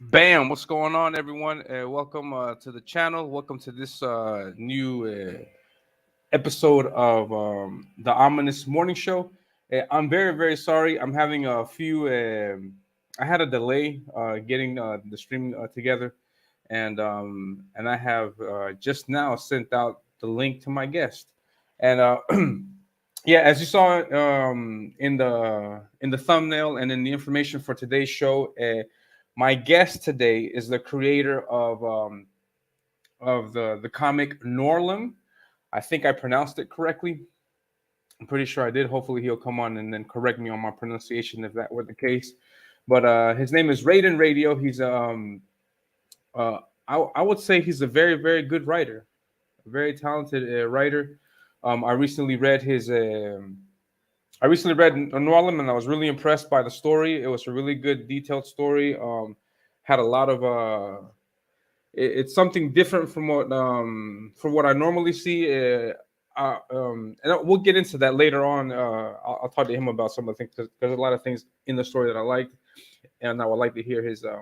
Bam! What's going on, everyone? Welcome to the channel. Welcome to this new episode of the Ominous Morning Show. I'm very, very sorry. I'm having a few. I had a delay getting the stream together, and I have just now sent out the link to my guest. And yeah, as you saw in the thumbnail and in the information for today's show. My guest today is the creator of the comic Norlem. I think I pronounced it correctly. I'm pretty sure I did. Hopefully, he'll come on and then correct me on my pronunciation if that were the case. But his name is RaidenRadio. He's uh, I would say he's a very very good writer, a very talented writer. I recently read his. I recently read Norlem and I was really impressed by the story. It was a really good, detailed story. Had a lot of it's something different from what I normally see. And we'll get into that later on. I'll talk to him about some of the things because there's a lot of things in the story that I liked, and I would like to hear his uh,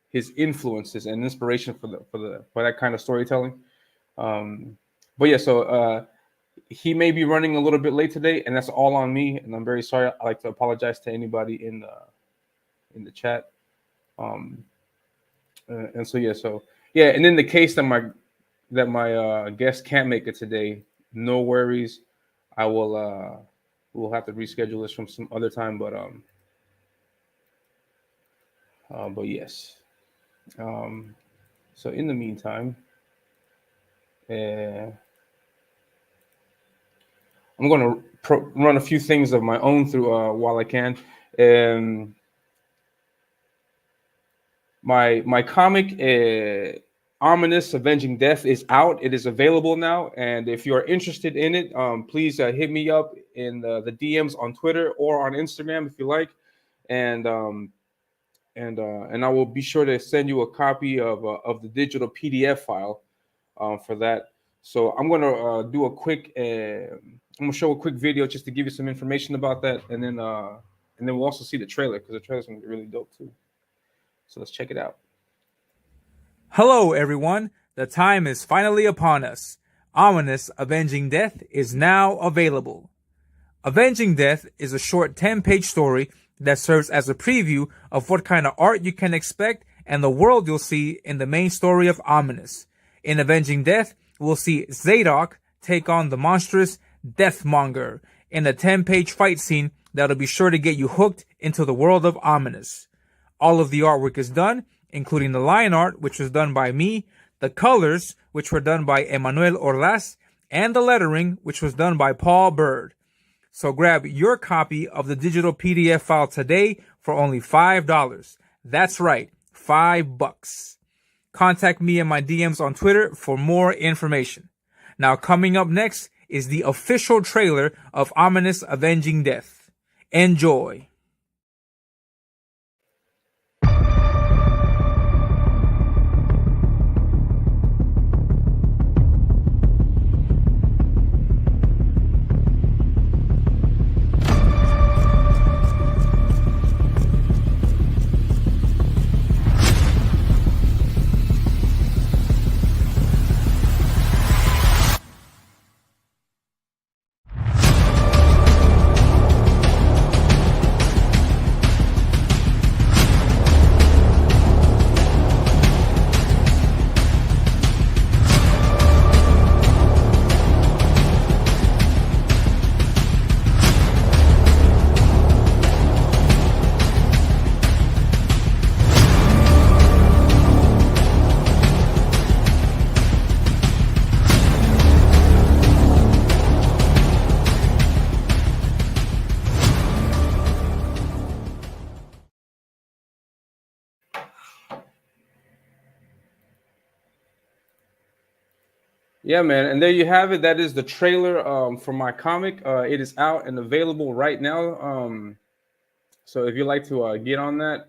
his influences and inspiration for that kind of storytelling. But yeah, so he may be running a little bit late today, and that's all on me. And I'm very sorry. I like to apologize to anybody in the chat. Um, and so yeah, and in the case that my guest can't make it today, no worries. I will we'll have to reschedule this from some other time. But yes. Um, so in the meantime, uh, I'm going to run a few things of my own through while I can. Um, my comic Ominus Avenging Death is out. It is available now, and if you are interested in it, please hit me up in the DMs on Twitter or on Instagram if you like, and and I will be sure to send you a copy of the digital PDF file for that. So I'm gonna do a quick. I'm gonna show a quick video just to give you some information about that, and then we'll also see the trailer because the trailer's gonna be really dope too. So let's check it out. Hello, everyone. The time is finally upon us. Ominous Avenging Death is now available. Avenging Death is a short 10-page story that serves as a preview of what kind of art you can expect and the world you'll see in the main story of Ominus. In Avenging Death, we'll see Zadok take on the monstrous Deathmonger in a 10-page fight scene that'll be sure to get you hooked into the world of Ominus. All of the artwork is done, including the line art, which was done by me, the colors, which were done by Emmanuel Orlas, and the lettering, which was done by Paul Bird. So grab your copy of the digital PDF file today for only $5. That's right, $5. Contact me in my DMs on Twitter for more information. Now coming up next is the official trailer of Ominous Avenging Death. Enjoy. Yeah, man, and there you have it. That is the trailer for my comic. It is out and available right now. So if you'd like to get on that,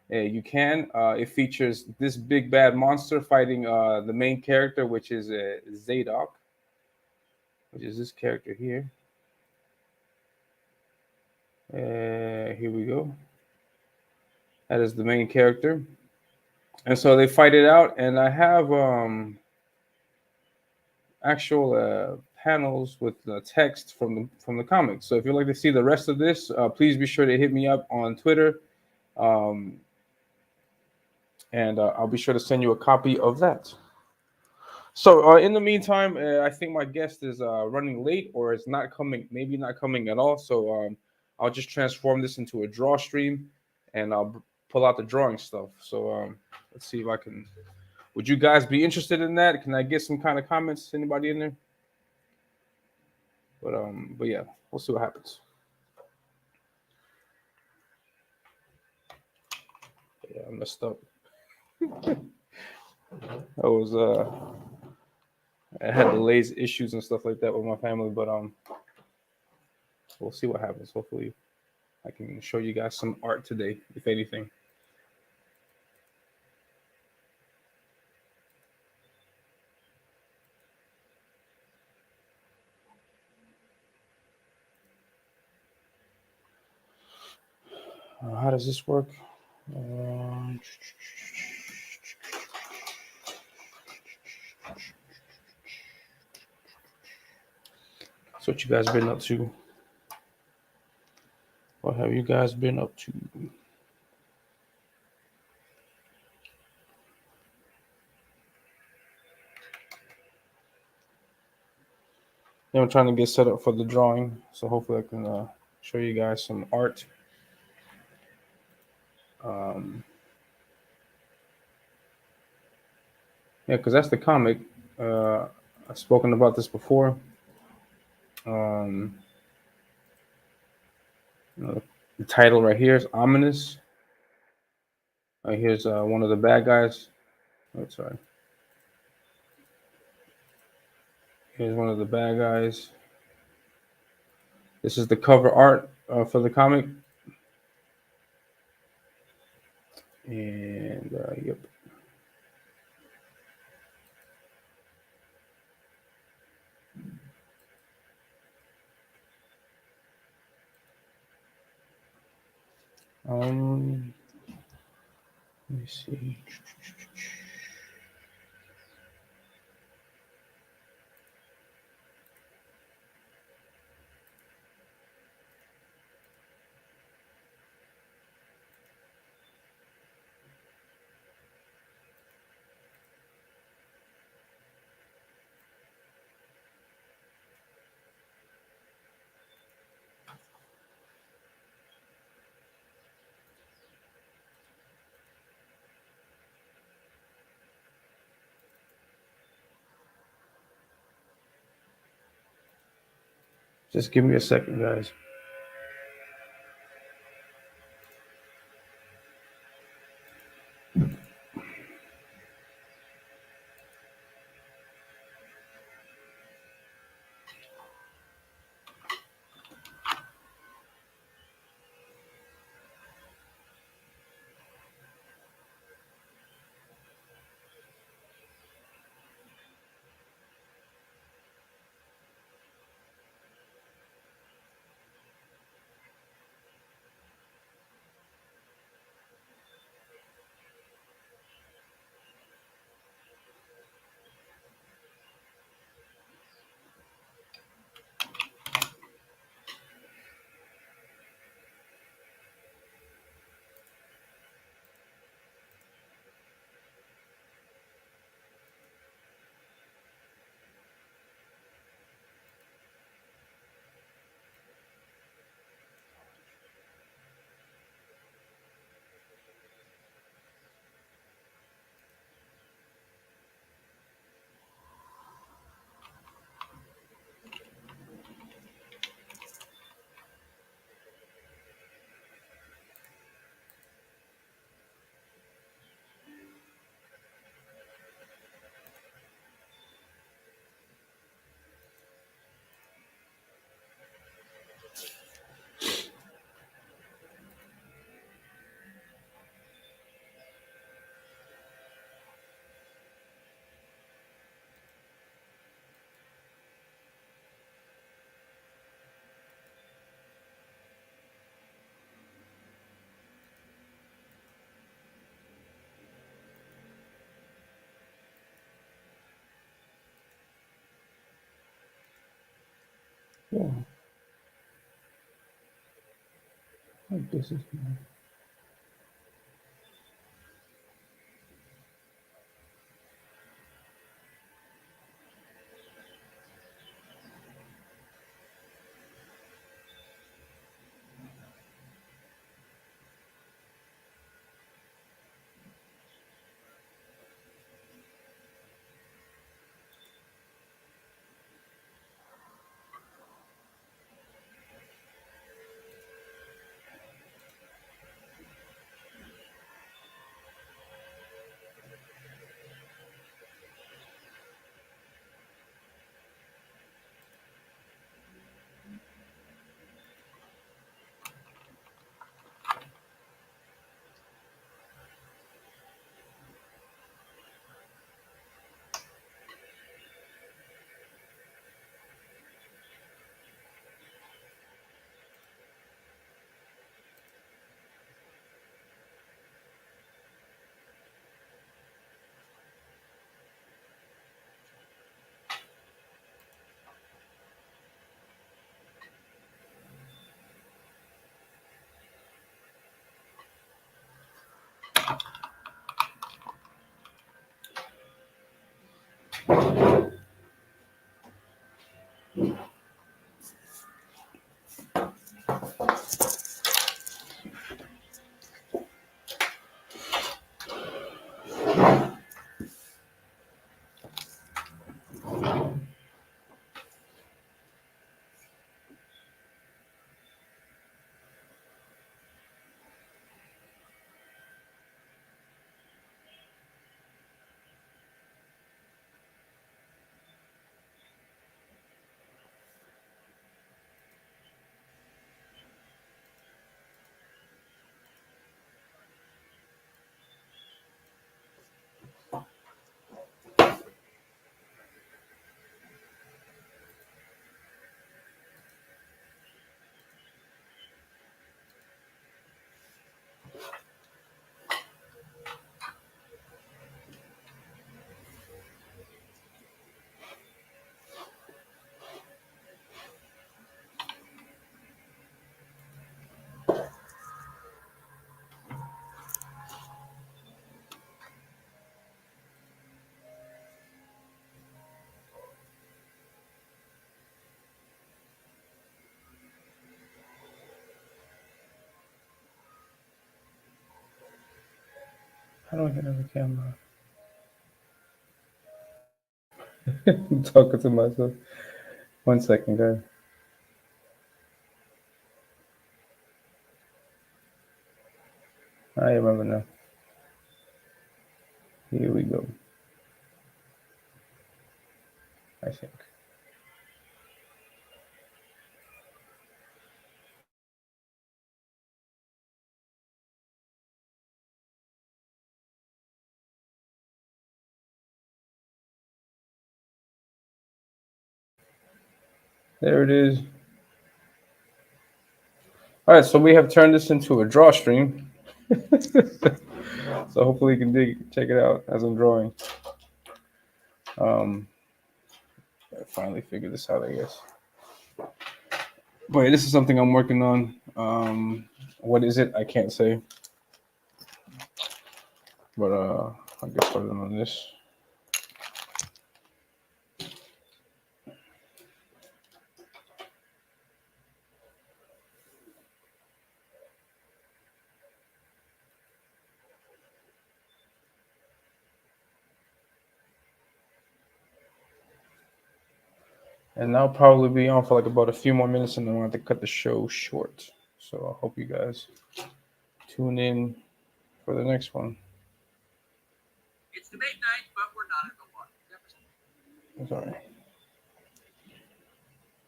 you can. It features this big bad monster fighting the main character, which is Zadok, which is this character here. Here we go. That is the main character. And so they fight it out, and I have actual panels with text from the comics. So if you'd like to see the rest of this, please be sure to hit me up on Twitter, and I'll be sure to send you a copy of that. So in the meantime, I think my guest is running late, or is not coming, maybe not coming at all. So I'll just transform this into a draw stream, and I'll pull out the drawing stuff. So let's see if I can. Would you guys be interested in that? Can I get some kind of comments? Anybody in there? But yeah, we'll see what happens. Yeah, I messed up. I had delays, issues, and stuff like that with my family, but we'll see what happens. Hopefully, I can show you guys some art today, if anything. How does this work? So what you guys been up to? What have you guys been up to? Yeah, I'm trying to get set up for the drawing, so hopefully I can show you guys some art. Yeah, because that's the comic. I've spoken about this before. The title right here is Ominus. Here's one of the bad guys. Oh, sorry. Here's one of the bad guys. This is the cover art for the comic. And yep. Let me see. Just give me a second, guys. Yeah. Like this is. How do I get on the camera? I'm talking to myself. 1 second, guys. I remember now. Here we go. I think. There it is. All right, so we have turned this into a draw stream. So hopefully you can check it out as I'm drawing. I finally figured this out, I guess. But this is something I'm working on. What is it? I can't say. But I'll get started on this. And I'll probably be on for like about a few more minutes and then I'll have to cut the show short. So I hope you guys tune in for the next one. It's debate night, but we're not in Milwaukee. Sorry.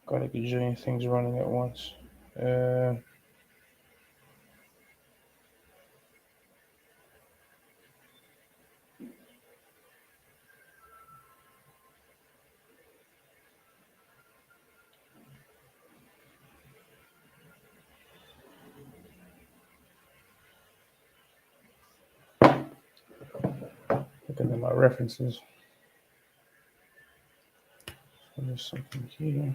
Got a gajillion things running at once. Looking at my references. So there's something here.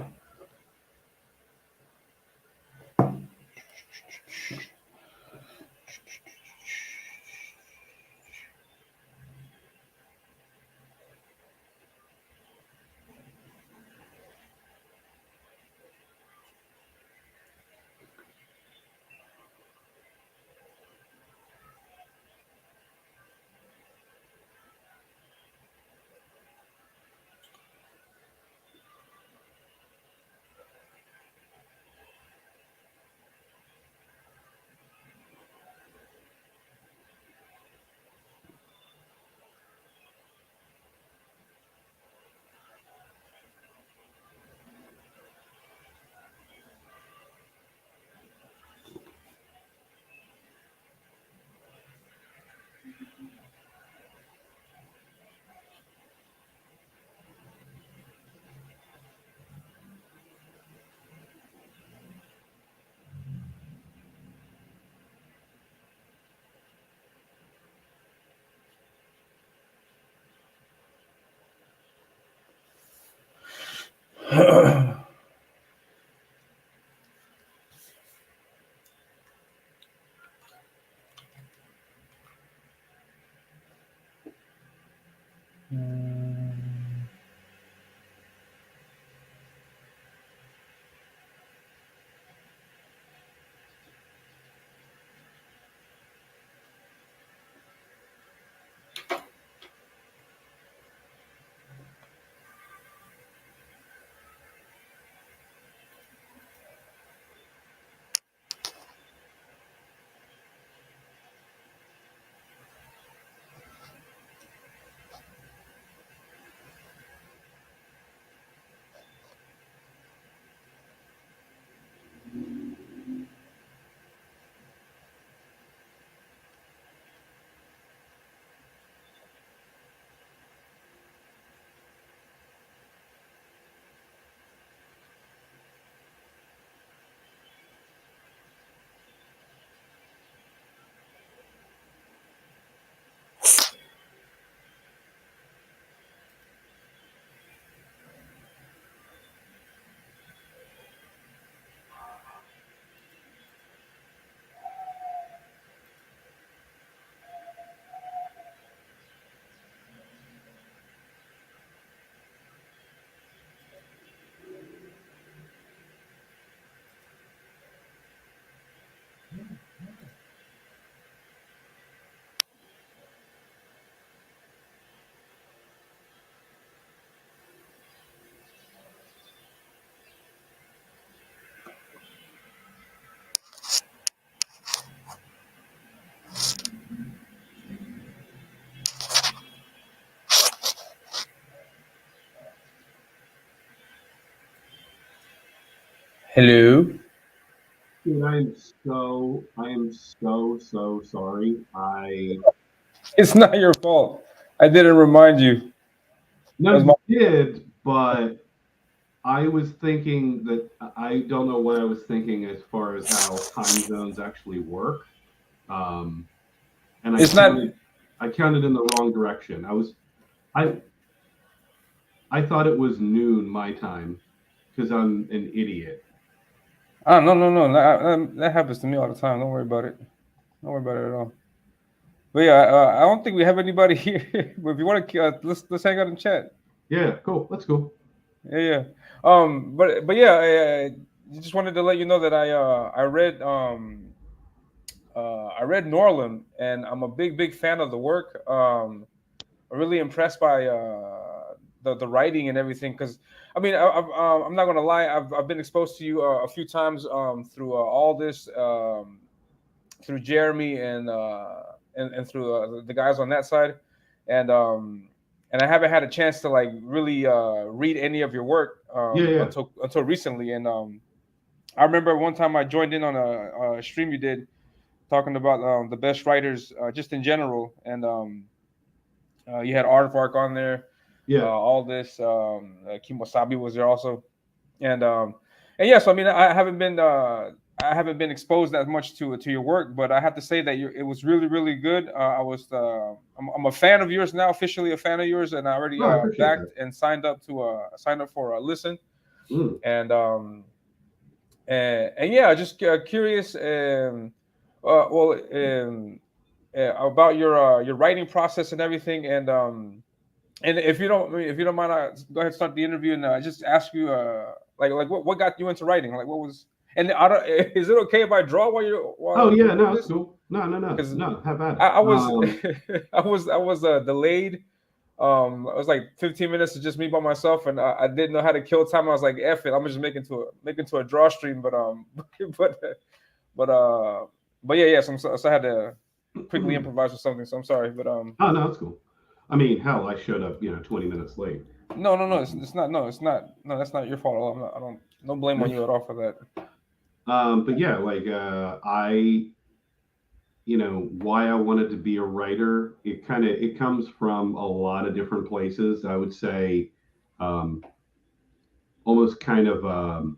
Hello. Dude, I am so sorry. It's not your fault. I didn't remind you. No, you did, but I was thinking that I don't know what I was thinking as far as how time zones actually work. And I counted in the wrong direction. I thought it was noon my time because I'm an idiot. Oh, no. That happens to me all the time. Don't worry about it. Don't worry about it at all. But yeah, I don't think we have anybody here. But if you want to, let's hang out and chat. Yeah, cool. Let's go. Yeah. But yeah, I just wanted to let you know that I read Norland, and I'm a big fan of the work. I'm really impressed by the writing and everything. Because I mean, I'm not gonna lie, I've been exposed to you a few times through all this, through Jeremy and through the guys on that side, and I haven't had a chance to like really read any of your work until recently. And I remember one time I joined in on a stream you did talking about the best writers just in general, and you had Aardvark on there. Yeah. All this Kimosabi was there also, and yeah. So I mean, I haven't been exposed that much to your work, but I have to say that it was really good. I'm a fan of yours now, officially a fan of yours, and I already backed and signed up for a listen. And yeah, just curious. About your writing process and everything, and if you don't mind, go ahead and start the interview, and just ask you like what got you into writing, like what was, and I don't, is it okay if I draw while you're? Oh yeah, no, it's cool. No, have at it. I was I was delayed. It was like 15 minutes of just me by myself, and I didn't know how to kill time. I was like, F it, I'm just making to a draw stream, but yeah. So I had to quickly improvise or something. So I'm sorry, but Oh no, it's cool. I mean, hell, I showed up 20 minutes late. No, it's not. No, it's not. No, that's not your fault. I don't. No blame on you at all for that. But yeah, like why I wanted to be a writer. It comes from a lot of different places. I would say, almost kind of a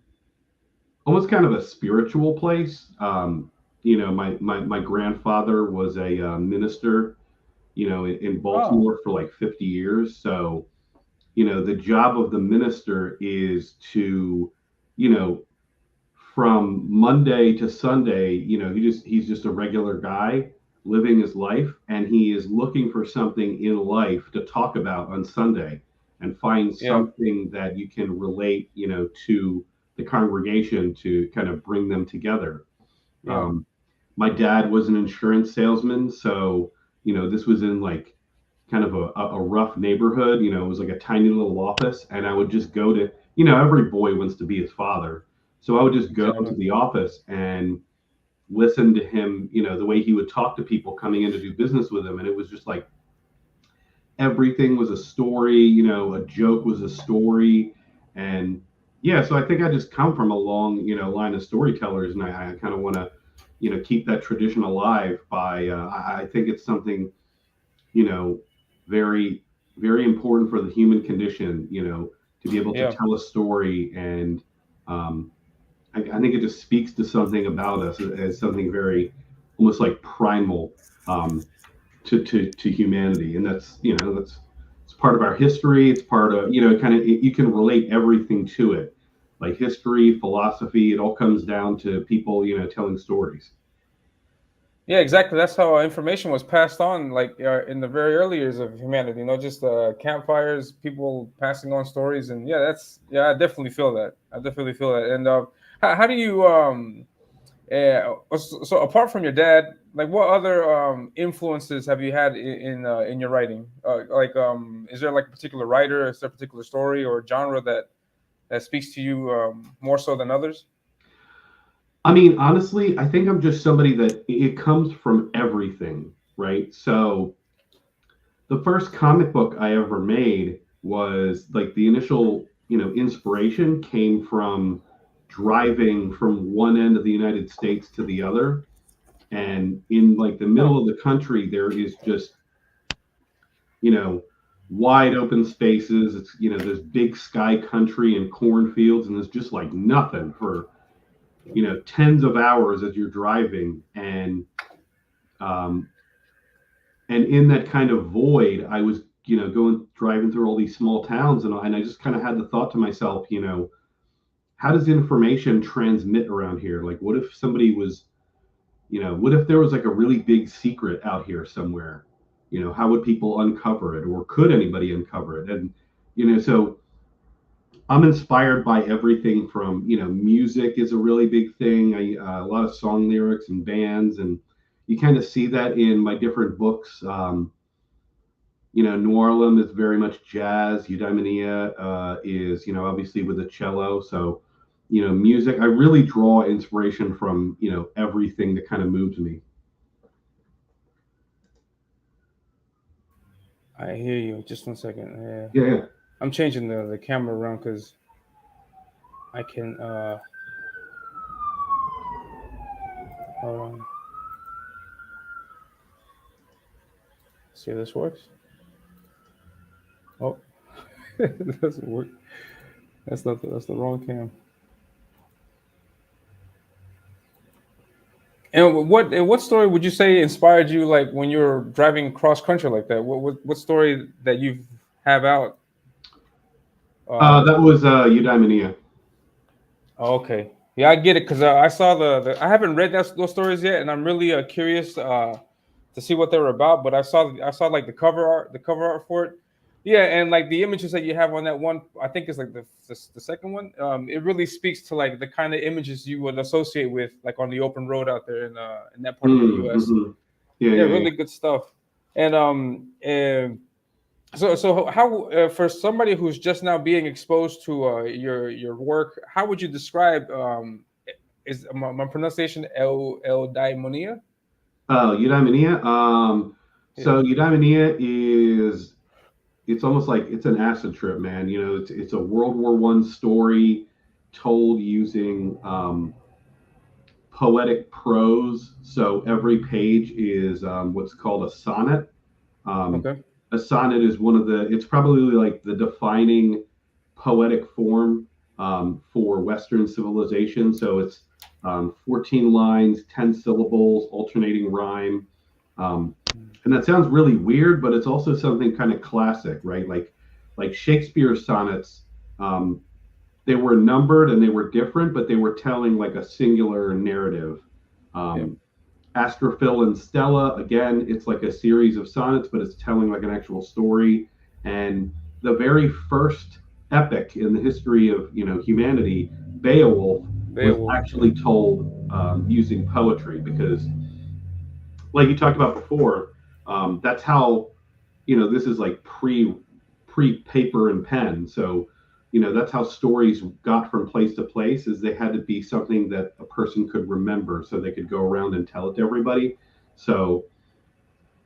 spiritual place. My grandfather was a minister, in Baltimore for like 50 years. So the job of the minister is to, from Monday to Sunday, he's just a regular guy living his life, and he is looking for something in life to talk about on Sunday and find something that you can relate, to the congregation to kind of bring them together. Yeah. My dad was an insurance salesman, so this was in like kind of a rough neighborhood. It was like a tiny little office, and I would just go to, every boy wants to be his father. So I would just go to the office and listen to him, the way he would talk to people coming in to do business with him. And it was just like everything was a story, a joke was a story. And yeah, so I think I just come from a long, line of storytellers, and I kind of want to, keep that tradition alive by, I think it's something, very, very important for the human condition, to be able to tell a story. And I think it just speaks to something about us as something very almost like primal to humanity. And that's, it's part of our history. It's part of, you can relate everything to it, like history, philosophy. It all comes down to people, telling stories. Yeah, exactly. That's how information was passed on, like in the very early years of humanity. Just campfires, people passing on stories, and I definitely feel that. And how do you so apart from your dad, like what other influences have you had in your writing? Is there like a particular writer, is there a particular story or genre that speaks to you more so than others? I mean, honestly, I think I'm just somebody that it comes from everything, right? So the first comic book I ever made was like the initial, inspiration came from driving from one end of the United States to the other. And in like the middle of the country, there is just, wide open spaces. It's, there's big sky country and cornfields, and there's just like nothing for, tens of hours as you're driving. And in that kind of void, I was, driving through all these small towns, and I just kind of had the thought to myself, how does information transmit around here? Like, what if somebody was, what if there was like a really big secret out here somewhere? How would people uncover it, or could anybody uncover it? And, so I'm inspired by everything from, music is a really big thing. A lot of song lyrics and bands, and you kind of see that in my different books. New Orleans is very much jazz. Eudaimonia is, obviously with the cello. So, music, I really draw inspiration from, everything that kind of moves me. I hear you. Just 1 second. Yeah. I'm changing the camera around because I can. Hold on. See if this works. Oh, it doesn't work. That's the wrong cam. And what story would you say inspired you, like when you were driving cross country like that? What story that you have out? That was Eudaimonia. Oh, okay, yeah, I get it because I saw I haven't read those stories yet, and I'm really curious to see what they were about. But I saw like the cover art for it. Yeah, and like the images that you have on that one, I think it's like the second one. It really speaks to like the kind of images you would associate with like on the open road out there in that part of the U.S. Mm-hmm. Yeah, really good stuff. And so how for somebody who's just now being exposed to your work, how would you describe is my pronunciation Eudaimonia? Eudaimonia. So Eudaimonia is. It's almost like it's an acid trip, man. It's a World War I story told using poetic prose. So every page is what's called a sonnet. Okay. A sonnet is it's probably like the defining poetic form for Western civilization. So it's 14 lines, 10 syllables, alternating rhyme. And that sounds really weird, but it's also something kind of classic, right? Like like Shakespeare's sonnets, they were numbered and they were different, but they were telling like a singular narrative. Astrophil and Stella, again, it's like a series of sonnets, but it's telling like an actual story. And the very first epic in the history of humanity, Beowulf, was actually told using poetry, because, like you talked about before, that's how this is like pre paper and pen. So that's how stories got from place to place, is they had to be something that a person could remember so they could go around and tell it to everybody. So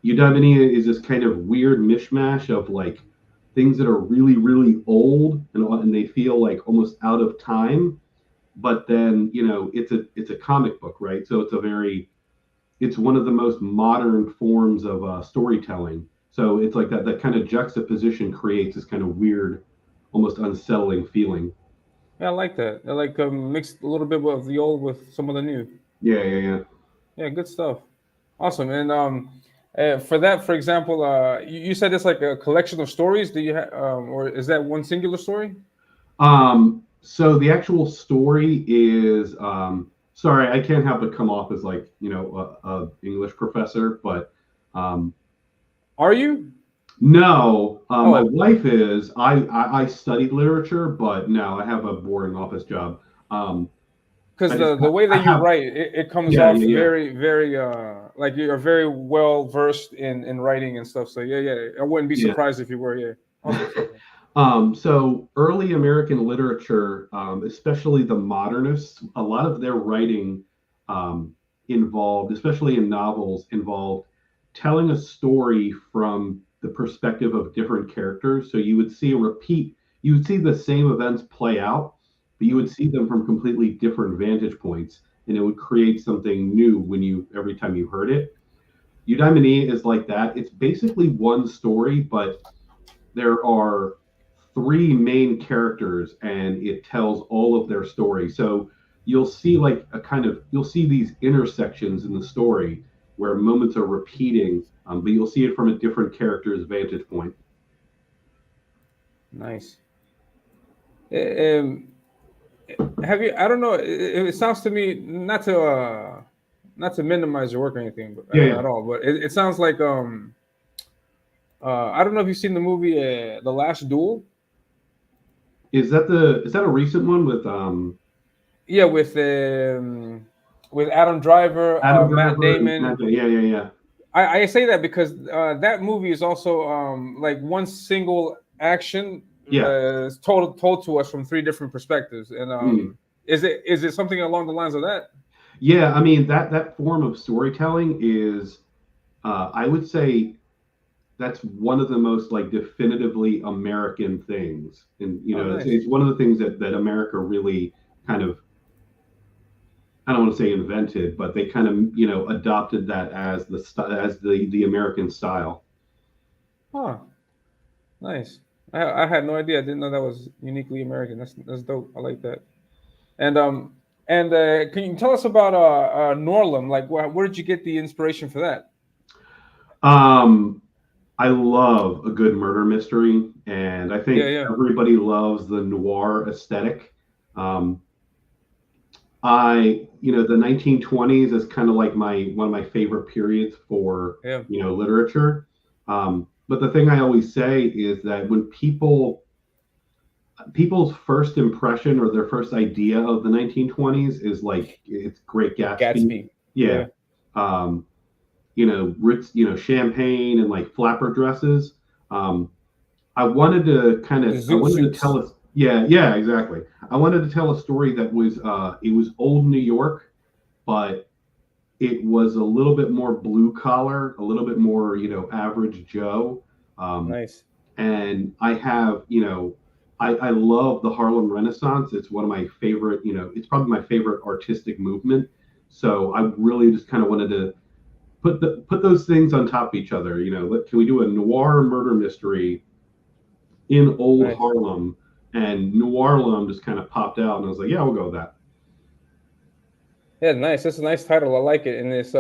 Eudaimonia is this kind of weird mishmash of like things that are really, really old and they feel like almost out of time. But then, it's a comic book, right? So it's one of the most modern forms of storytelling. So it's like that kind of juxtaposition creates this kind of weird, almost unsettling feeling. Yeah, I like that. I like mixed a little bit of the old with some of the new. Yeah. Good stuff. Awesome. And for that, for example, you said it's like a collection of stories. Do you have, or is that one singular story? So the actual story is, sorry, I can't help but come off as like a English professor, but are you? No, my wife is. I studied literature, but no, I have a boring office job. Because the way that you write, it comes off very, very like you're very well versed in writing and stuff. So I wouldn't be surprised if you were. Awesome. So early American literature, especially the modernists, a lot of their writing involved, especially in novels, involved telling a story from the perspective of different characters. So you would see you would see the same events play out, but you would see them from completely different vantage points, and it would create something new every time you heard it. Eudaimonia is like that. It's basically one story, but there are three main characters, and it tells all of their story. So you'll see you'll see these intersections in the story where moments are repeating, but you'll see it from a different character's vantage point. Nice. Have you? I don't know. It sounds to me not to minimize your work or anything, but at all. But it sounds like I don't know if you've seen the movie The Last Duel. Is that a recent one with with Adam Driver, Matt Damon. Yeah. I say that because that movie is also like one single action told to us from three different perspectives. And is it something along the lines of that? Yeah, I mean that form of storytelling is, I would say, that's one of the most like definitively American things, and nice. It's one of the things that America really kind of, I don't want to say invented, but they kind of adopted that as the American style. Huh. Nice. I had no idea. I didn't know that was uniquely American. That's dope. I like that. And can you tell us about Norlum? Like, where did you get the inspiration for that? I love a good murder mystery, and I think everybody loves the noir aesthetic. The 1920s is kind of like one of my favorite periods for literature. But the thing I always say is that when people's first impression or their first idea of the 1920s is like it's Great Gatsby. Yeah. Ritz, champagne and like flapper dresses. I wanted to tell us. Yeah, exactly. I wanted to tell a story that was it was old New York, but it was a little bit more blue collar, a little bit more average Joe. Nice. And I have I love the Harlem Renaissance. It's one of my favorite. It's probably my favorite artistic movement. So I really just kind of wanted to put those things on top of each other. Can we do a noir murder mystery in old Harlem? And Noirlum just kind of popped out, and I was like, yeah, we'll go with that. Yeah, nice. That's a nice title. I like it. And it's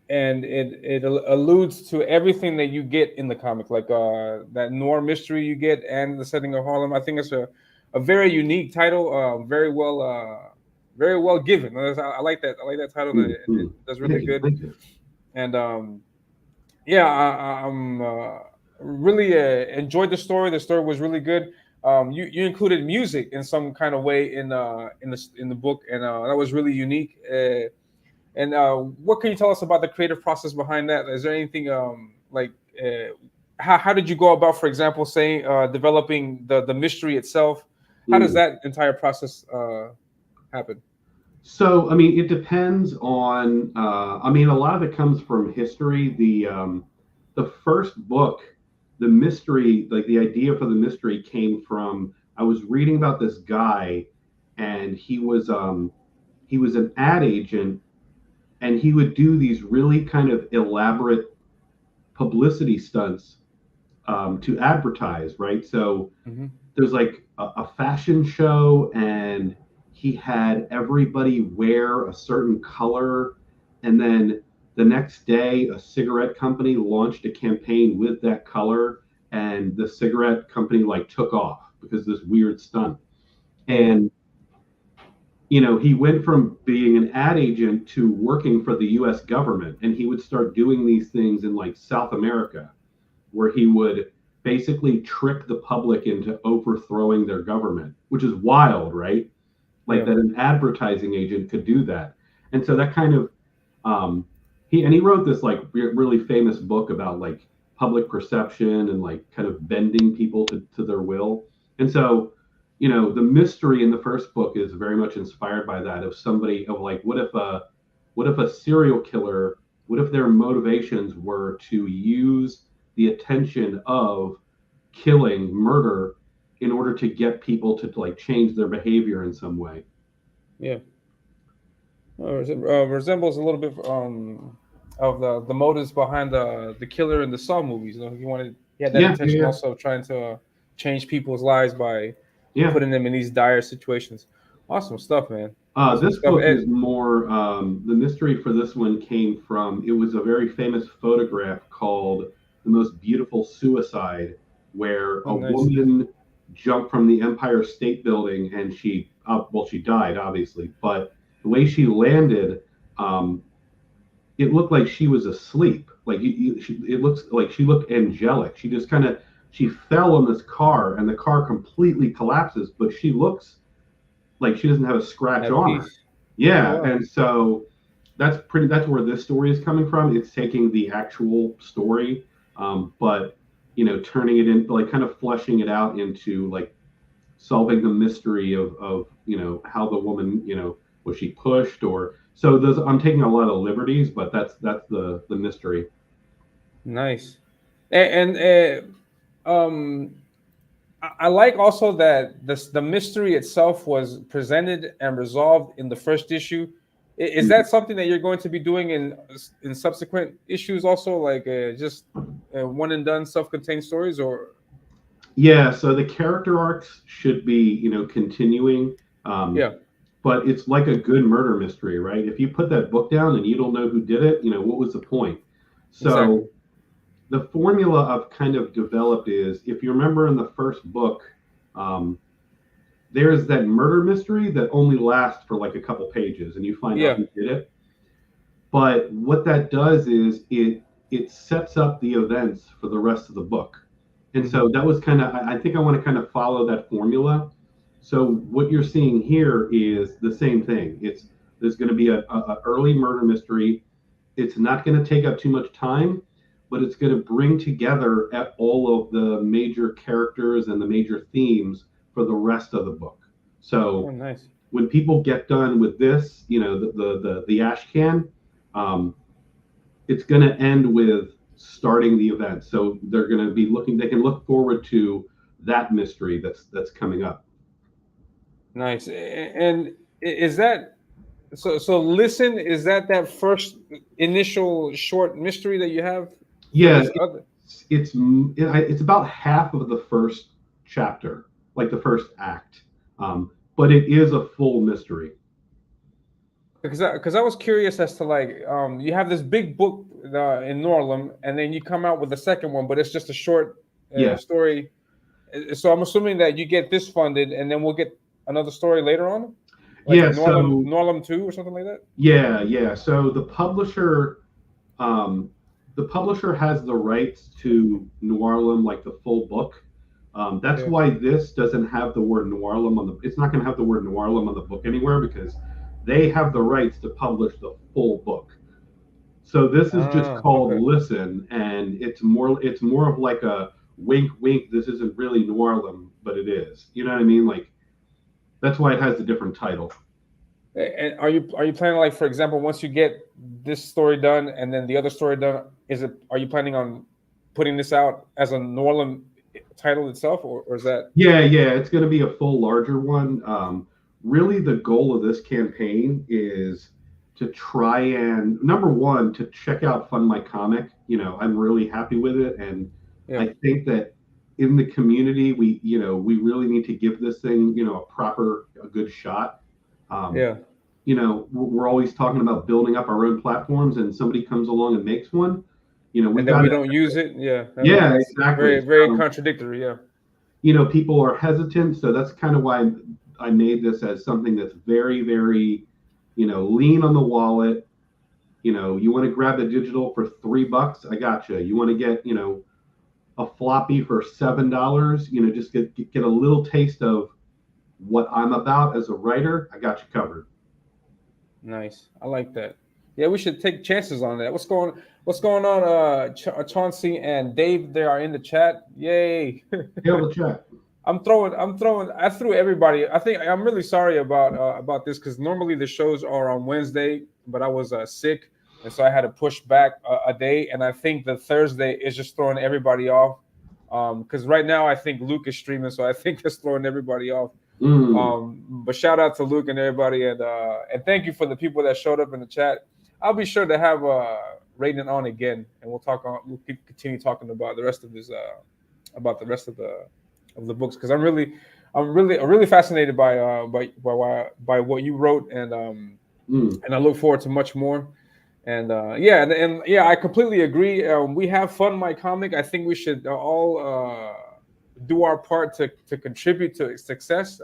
and it alludes to everything that you get in the comic, like that noir mystery you get and the setting of Harlem. I think it's a very unique title, very well given. I like that. I like that title. And it does really good. Thank you. And yeah, I'm really enjoyed the story. The story was really good. You included music in some kind of way in the book, and that was really unique. And what can you tell us about the creative process behind that? Is there anything like how did you go about, for example, saying developing the mystery itself? How does that entire process happen? So, I mean, it depends on. I mean, a lot of it comes from history. The first book, the mystery, like the idea for the mystery, came from. I was reading about this guy, and he was an ad agent, and he would do these really kind of elaborate publicity stunts to advertise, right? So there's like a fashion show, and he had everybody wear a certain color, and then the next day a cigarette company launched a campaign with that color, and the cigarette company like took off because of this weird stunt. And he went from being an ad agent to working for the US government, and he would start doing these things in like South America, where he would basically trick the public into overthrowing their government, which is wild, right? Like that an advertising agent could do that. And so that kind of he wrote this like really famous book about like public perception and like kind of bending people to their will. And so the mystery in the first book is very much inspired by that, of like what if a serial killer, what if their motivations were to use the attention of killing, murder, in order to get people to like change their behavior in some way. Yeah. Resembles a little bit of the motives behind the killer in the Saw movies. He had that intention also of trying to change people's lives by putting them in these dire situations. Awesome stuff, man. This book is more, the mystery for this one came from, it was a very famous photograph called The Most Beautiful Suicide, where a woman jumped from the Empire State Building, and she died, obviously, but the way she landed, it looked like she was asleep. Like it looks like she looked angelic. She just she fell on this car, and the car completely collapses, but she looks like she doesn't have a scratch on her. Yeah, oh, wow. And so that's where this story is coming from. It's taking the actual story, but turning it into like kind of fleshing it out into like solving the mystery of how the woman, was she pushed or so. I'm taking a lot of liberties, but that's the mystery. Nice. And I like also that the mystery itself was presented and resolved in the first issue. Is that something that you're going to be doing in subsequent issues also, like just one and done self-contained stories, or? Yeah, so the character arcs should be, continuing. But it's like a good murder mystery, right? If you put that book down and you don't know who did it, what was the point? So exactly. The formula I've kind of developed is, if you remember in the first book, there's that murder mystery that only lasts for like a couple pages, and you find out who did it. But what that does is it sets up the events for the rest of the book. And so that was I think I want to kind of follow that formula. So what you're seeing here is the same thing. There's going to be a early murder mystery. It's not going to take up too much time, but it's going to bring together all of the major characters and the major themes for the rest of the book. So when people get done with this, the ash can, it's going to end with starting the event. So they're going to be they can look forward to that mystery that's coming up. Nice. And is that so listen, is that first initial short mystery that you have? Yeah, it's about half of the first chapter, like the first act, but it is a full mystery. because I was curious as to like you have this big book in Norlem, and then you come out with the second one, but it's just a short Yeah. story. So I'm assuming that you get this funded, and then we'll get another story later on, like Yeah. Norlem 2 or something like that. Yeah. So the publisher has the rights to Noirlum, like the full book. That's Yeah. why this doesn't have the word Noirlum on the. It's not going to have the word Noirlum on the book anywhere because they have the rights to publish the full book. So this is just called Okay. Listen, and it's more of like a wink, wink. This isn't really Noirlum, but it is. You know what I mean? Like that's why it has a different title. And are you planning, like, for example, once you get this story done and then the other story done, are you planning on putting this out as a Norlem title itself, or is that? Yeah, it's going to be a full, larger one. Really, the goal of this campaign is to try and, number one, to check out FundMyComic. I'm really happy with it, and Yeah. I think that in the community, we really need to give this thing, a good shot. Yeah. We're always talking about building up our own platforms, and somebody comes along and makes one. We And then we don't use it. Yeah. Yeah, That's exactly. very contradictory. Yeah. People are hesitant, so that's kind of why I made this as something that's very, very, lean on the wallet. You want to grab the digital for $3, I got you. You want to get, a floppy for $7, just get a little taste of what I'm about as a writer. I got you covered. Nice. I like that. Yeah, we should take chances on that. What's going on? Chauncey and Dave, they are in the chat. Yay! Yeah, the chat. I threw everybody. I think I'm really sorry about this because normally the shows are on Wednesday, but I was sick, and so I had to push back a day. And I think the Thursday is just throwing everybody off. Because right now I think Luke is streaming, so I think that's throwing everybody off. But shout out to Luke and everybody, and thank you for the people that showed up in the chat. I'll be sure to have Raiden on again, and we'll continue talking about the rest of the books, because I'm really fascinated by what you wrote, and I look forward to much more. And I completely agree. We have FundMyComic. I think we should all do our part to contribute to its success.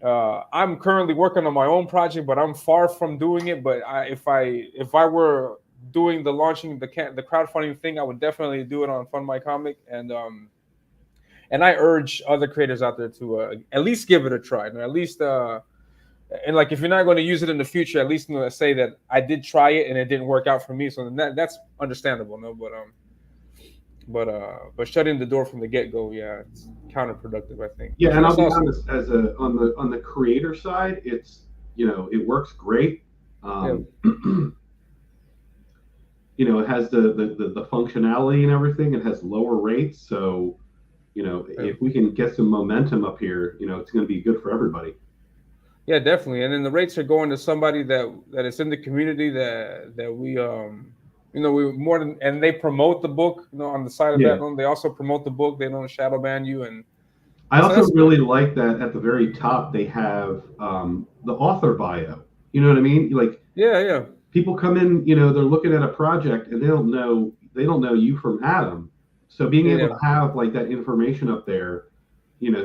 I'm currently working on my own project, but I'm far from doing it. But if I were doing the launching the crowdfunding thing, I would definitely do it on FundMyComic. And I urge other creators out there to at least give it a try. At least and like, if you're not going to use it in the future, at least say that I did try it and it didn't work out for me. So that's understandable, no. But shutting the door from the get-go, yeah, it's counterproductive, I think. Yeah, and I'll be honest, on the creator side, it's it works great. It has the functionality and everything. It has lower rates, so if we can get some momentum up here, it's going to be good for everybody. Yeah, definitely. And then the rates are going to somebody that is in the community that we we more than, and they promote the book, on the side of that one. They also promote the book. They don't shadow ban you. And I also really like that at the very top they have the author bio. You know what I mean? Like, yeah. People come in, they're looking at a project and they don't know you from Adam. So being able to have like that information up there,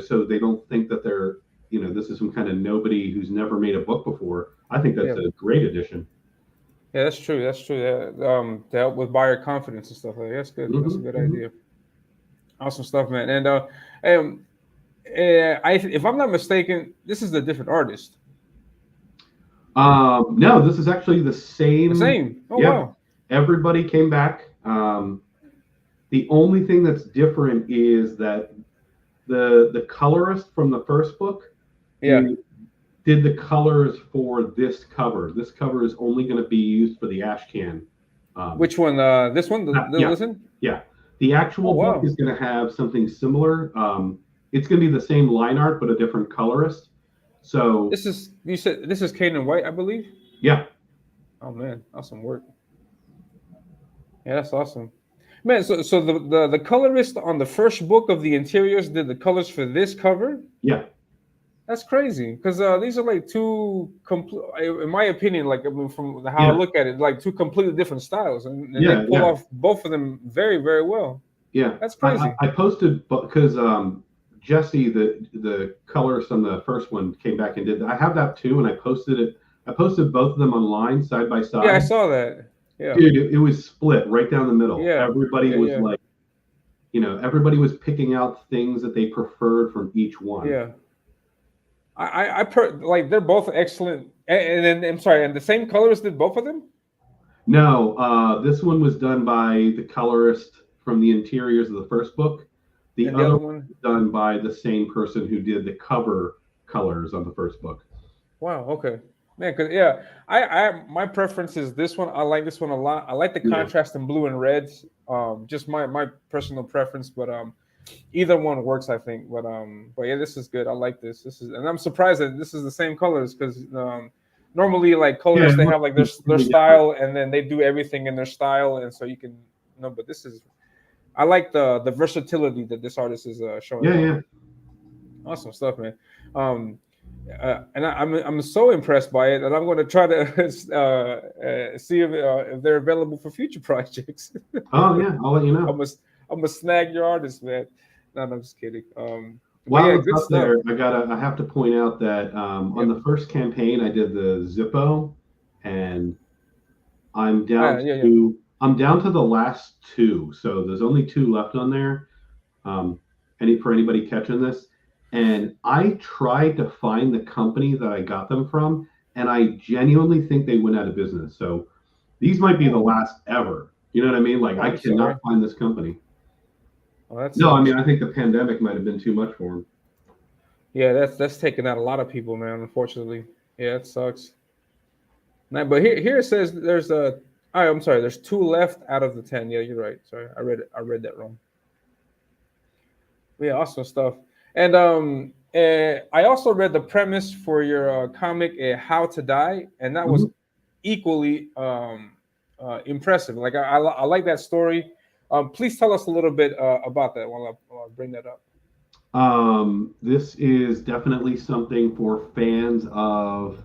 so they don't think that they're, this is some kind of nobody who's never made a book before. I think that's a great addition. Yeah, that's true. To help with buyer confidence and stuff like that. That's good. Mm-hmm. That's a good idea. Awesome stuff, man. And if I'm not mistaken, this is a different artist. No, this is actually the same. The same. Oh, wow. Everybody came back. The only thing that's different is that the colorist from the first book did the colors for this cover. This cover is only going to be used for the ash can. Which one? This one? Listen? Yeah. The actual book is going to have something similar. It's going to be the same line art, but a different colorist. So you said this is Caden White, I believe? Yeah. Oh, man. Awesome work. Yeah, that's awesome. Man, so the colorist on the first book of the interiors did the colors for this cover? Yeah. That's crazy because these are like two complete, in my opinion, like I mean, from how I Yeah, look at it, like two completely different styles, and they yeah, pull yeah, off both of them very, very well. yeah. That's I, crazy. I posted because Jesse, the colorist on the first one, came back and did that. I have that too, and I posted it. I posted both of them online side by Yeah, I side. saw that. Yeah, Dude, it was split right down the middle. yeah, Everybody yeah, was yeah, like, everybody was picking out things that they preferred from each one. yeah. Like they're both excellent, and then I'm sorry, and the same colorist did both of them. No, this one was done by the colorist from the interiors of the first book. The And the other other one one, was done by the same person who did the cover colors on the first book. wow, okay, man, because yeah, my preference is this one. I like this one a lot. I like the Yeah, contrast in blue and reds. Just my personal preference, but either one works, I think. But yeah, this is good. I like this. This is, and I'm surprised that this is the same colors because normally like yeah, colorists it they looks have like their completely different. style and then they do everything in their style, and so you can but this is I like the versatility that this artist is showing Yeah, off. yeah. Awesome stuff, man. Um, I'm so impressed by it, and I'm going to try to see if they're available for future projects. Oh, yeah. I'll let you I'm know. gonna I'm gonna snag your artist, man. No, I'm just kidding. But While yeah, it's good up stuff. there, I have to point out that on Yep. the first campaign, I did the Zippo, and I'm down Yeah, yeah. to I'm down to the last two. So there's only two left on there. For anybody catching this, and I tried to find the company that I got them from, and I genuinely think they went out of business. So these might be the Oh, last ever. You know what I mean? Like oh, I I'm sorry. cannot find this company. Oh, that No, I sucks. mean I think the pandemic might have been too much for them. Yeah, that's taking out a lot of people, man. Unfortunately, yeah, it sucks. Now, but here it says there's a. I'm sorry. There's two left out of the 10. Yeah, you're right. Sorry, I read it. I read that wrong. Yeah, awesome stuff. And I also read the premise for your comic, "How to Die," and that was Mhm. equally impressive. Like I like that story. Please tell us a little bit about that while I bring that up. This is definitely something for fans of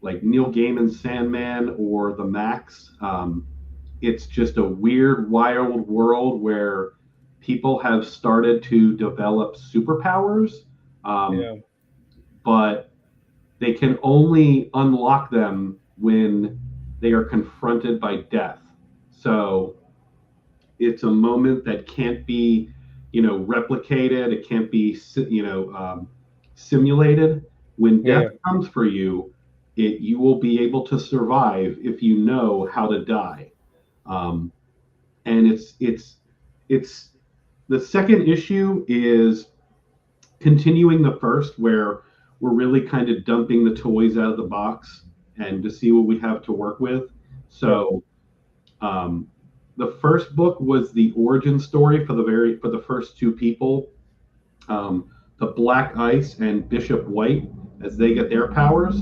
like Neil Gaiman's Sandman or the Max. It's just a weird, wild world where people have started to develop superpowers, um, Yeah, but they can only unlock them when they are confronted by death. So it's a moment that can't be, replicated. It can't be, simulated. When yeah, death yeah, comes for you, you will be able to survive if you know how to die. Um, and it's the second issue is continuing the first, where we're really kind of dumping the toys out of the box and to see what we have to work with. yeah, So um, the first book was the origin story for the first two people, the Black Ice and Bishop White, as they get their powers.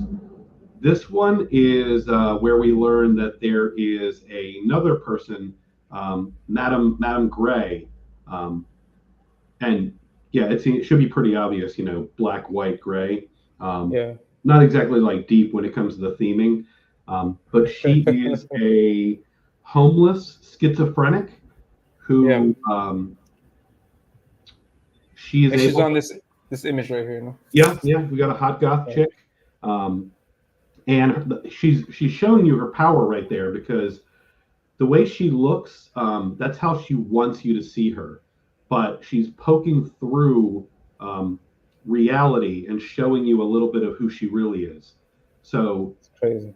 This one is where we learn that there is another person, Madam Gray, um, and yeah, it should be pretty obvious, black, white, gray. Um, yeah. Not exactly like deep when it comes to the theming, but she is a homeless schizophrenic Yeah, who she is and she's able. on this image right here. No? Yeah, yeah, we got a hot goth Yeah, chick, and she's showing you her power right there because the way she looks, that's how she wants you to see her. But she's poking through reality and showing you a little bit of who she really is. So it's crazy.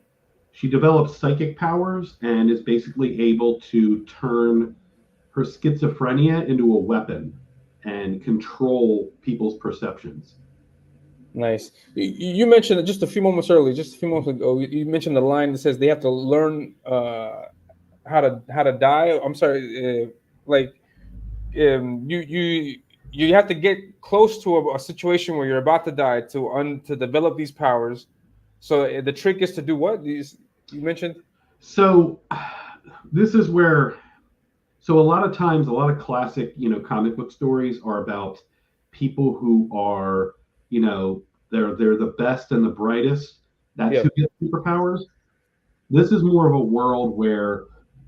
she develops psychic powers and is basically able to turn her schizophrenia into a weapon and control people's perceptions. Nice. You mentioned it just a few moments earlier, just a few moments ago. You mentioned the line that says they have to learn how to die. I'm sorry, like you have to get close to a situation where you're about to die to develop these powers. So the trick is to do what you mentioned. So this is where so a lot of times a lot of classic comic book stories are about people who are they're the best and the brightest. That's Yeah. who gets superpowers. This is more of a world where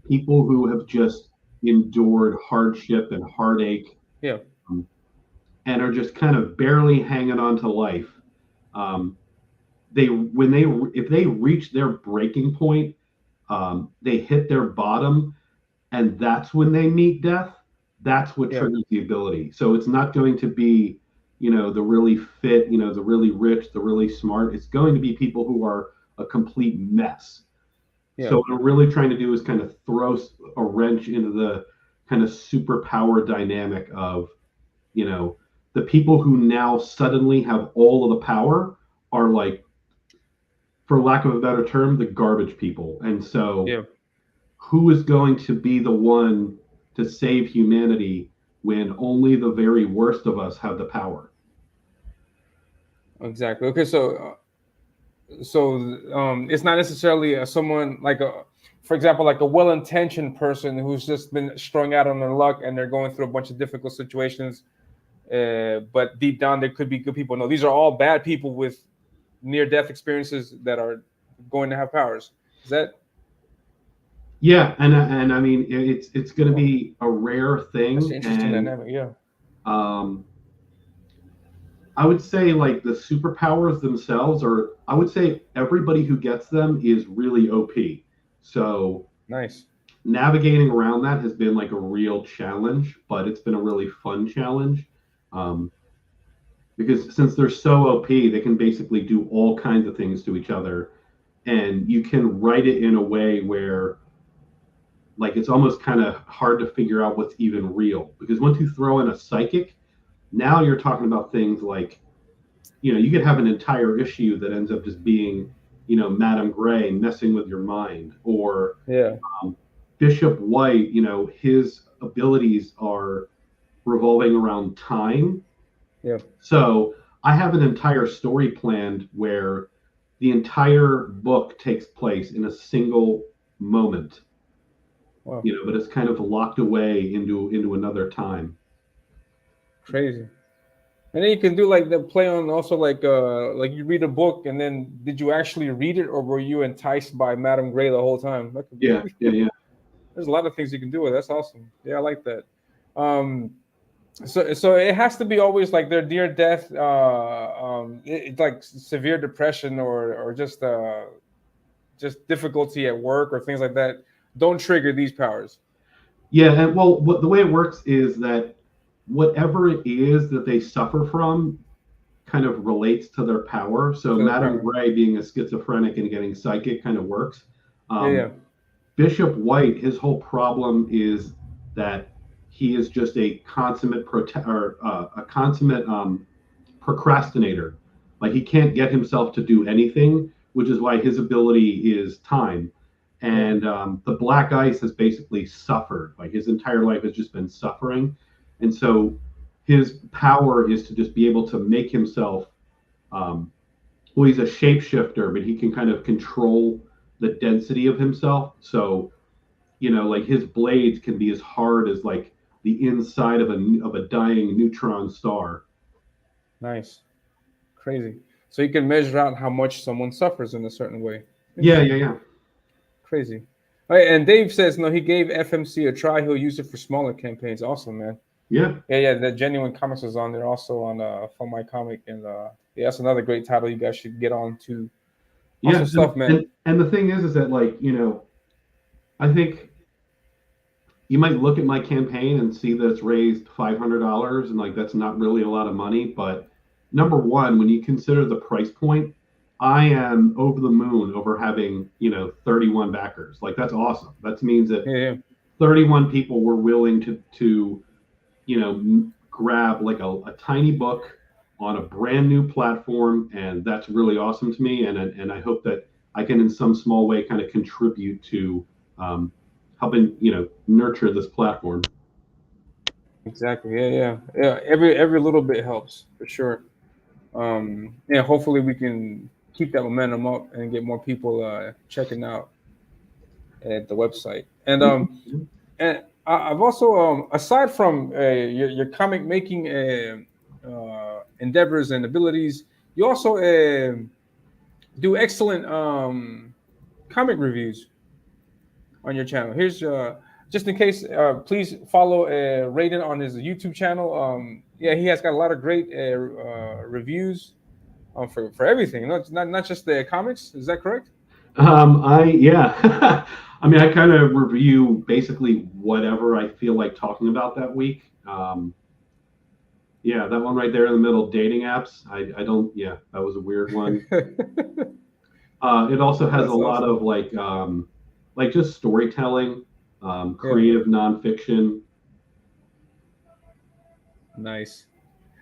people who have just endured hardship and heartache, Yeah. and are just kind of barely hanging on to life. If they reach their breaking point, they hit their bottom, and that's when they meet death. That's what Yeah. triggers the ability. So it's not going to be, the really fit, the really rich, the really smart. It's going to be people who are a complete mess. Yeah. So what we're really trying to do is kind of throw a wrench into the kind of superpower dynamic of, the people who now suddenly have all of the power are like, for lack of a better term, the garbage people. And so Yeah. who is going to be the one to save humanity when only the very worst of us have the power? Exactly. Okay. So it's not necessarily someone like for example, like a well-intentioned person who's just been strung out on their luck and they're going through a bunch of difficult situations. But deep down, there could be good people. No, these are all bad people with near-death experiences that are going to have powers. Is that? Yeah, and I mean it's going to be a rare That's thing, an interesting and dynamic. Yeah. I would say like the superpowers themselves, or I would say everybody who gets them is really OP. So Nice. navigating around that has been like a real challenge, but it's been a really fun challenge. Because since they're so OP, they can basically do all kinds of things to each other, and you can write it in a way where like it's almost kind of hard to figure out what's even real. Because once you throw in a psychic, now you're talking about things like, you could have an entire issue that ends up just being, Madame Gray messing with your mind, or Yeah. Bishop White, his abilities are revolving around time. Yeah. So I have an entire story planned where the entire book takes place in a single moment, Wow. but it's kind of locked away into another time. Crazy. And then you can do like the play on also like you read a book and then did you actually read it or were you enticed by Madame Gray the whole time? That could be, Yeah. There's a lot of things you can do with it. That's awesome. Yeah, I like that. So it has to be always like their near death, it's like severe depression or just difficulty at work or things like that. Don't trigger these powers. Yeah, and well, the way it works is that whatever it is that they suffer from kind of relates to their power. So To the Madame power. Gray being a schizophrenic and getting psychic kind of works. Yeah. Bishop White, his whole problem is that he is just a consummate procrastinator. Like he can't get himself to do anything, which is why his ability is time. And the black ice has basically suffered. Like his entire life has just been suffering, and so his power is to just be able to make himself. Well, he's a shapeshifter, but he can kind of control the density of himself. So, like his blades can be as hard as like the inside of a dying neutron star. Nice. Crazy. So you can measure out how much someone suffers in a certain way. Yeah. Crazy. All right, and Dave says no, he gave FMC a try. He'll use it for smaller campaigns. Awesome, man. Yeah. The Genuine Comics was on there also on FundMyComic, and that's another great title you guys should get on to. Awesome Yeah. stuff, man. And the thing is that like, I think you might look at my campaign and see that it's raised $500 and like that's not really a lot of money, but number one, when you consider the price point, I am over the moon over having 31 backers. Like that's awesome. That means that 31 people were willing to grab like a tiny book on a brand new platform, and that's really awesome to me. And I hope that I can in some small way kind of contribute to helping nurture this platform. Exactly. Yeah. Every little bit helps for sure. Hopefully we can keep that momentum up and get more people checking out at the website. And I've also aside from your comic making endeavors and abilities, You also do excellent comic reviews on your channel. Here's just in case, please follow Raiden on his YouTube channel. Yeah, he has got a lot of great reviews for everything, not just the comics. Is that correct? Yeah. I mean, I kind of review basically whatever I feel like talking about that week. Yeah, that one right there in the middle, dating apps. I don't. Yeah, that was a weird one. It also has That's a lot awesome. of like just storytelling, creative nonfiction. Nice.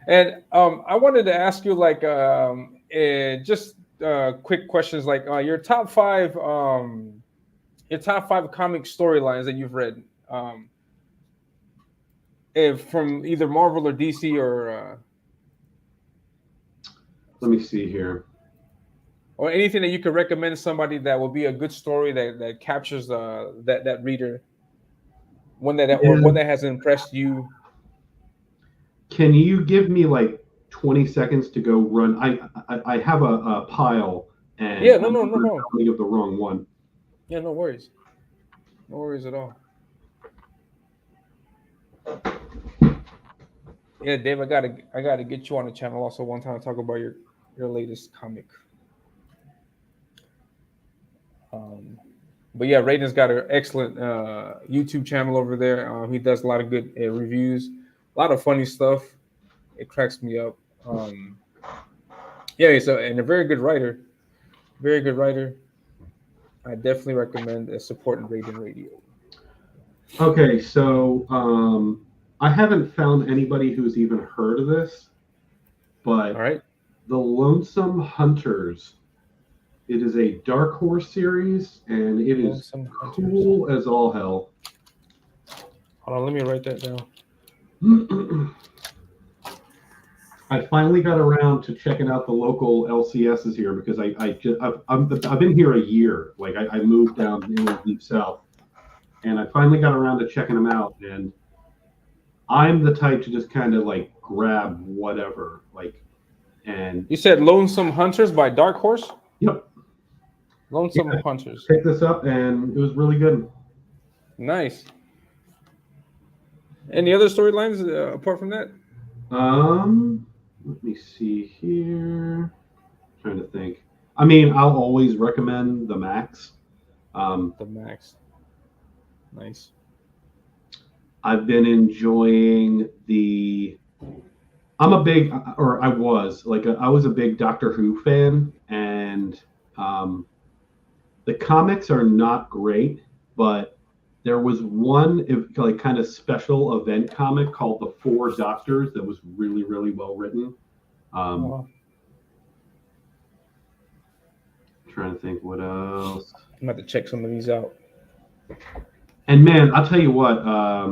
And I wanted to ask you like just quick questions like your top five comic storylines that you've read, if from either Marvel or DC Let me see here. or anything that you could recommend somebody that will be a good story that captures that reader, or one that has impressed you. Can you give me like 20 seconds to go run? I have a pile, and Yeah, no, I'm no, no, no. thinking of the wrong one. Yeah, no worries. No worries at all. Yeah, Dave, I gotta get you on the channel also one time to talk about your latest comic. Um, but yeah, Raiden's got an excellent YouTube channel over there. He does a lot of good reviews, a lot of funny stuff. It cracks me up. Yeah, and a very good writer. Very good writer. I definitely recommend supporting RaidenRadio. Okay, so I haven't found anybody who's even heard of this, but All right. The Lonesome Hunters. It is a Dark Horse series, and it is Lonesome Hunters. cool as all hell. Hold on, let me write that down. I finally got around to checking out the local LCSs here because I've been here a year. Like I moved down in the deep south, and I finally got around to checking them out. And I'm the type to just kind of like grab whatever. And You said Lonesome Hunters by Dark Horse? Yep. Lonesome Hunters. Picked this up, and it was really good. Nice. Any other storylines apart from that? Let me see here. Trying to think. I mean, I'll always recommend the Max. The Max. Nice. I've been enjoying I was a big Doctor Who fan, and the comics are not great, but there was one like kind of special event comic called The Four Doctors that was really, really well written. Trying to think what else. I'm about to check some of these out. And man, I'll tell you what, I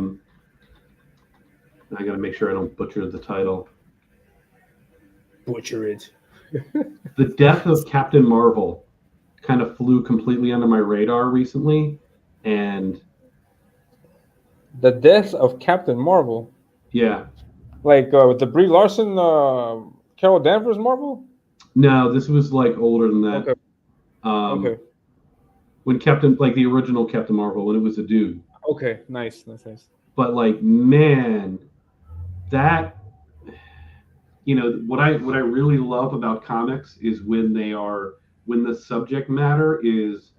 got to make sure I don't butcher the title. Butcher it. The Death of Captain Marvel kind of flew completely under my radar recently, and The Death of Captain Marvel. yeah. Like with the Brie Larson, Carol Danvers Marvel? No, this was like older than that. Okay. Okay. When the original Captain Marvel, when it was a dude. Okay, nice. But like, man, that, what I really love about comics is when the subject matter is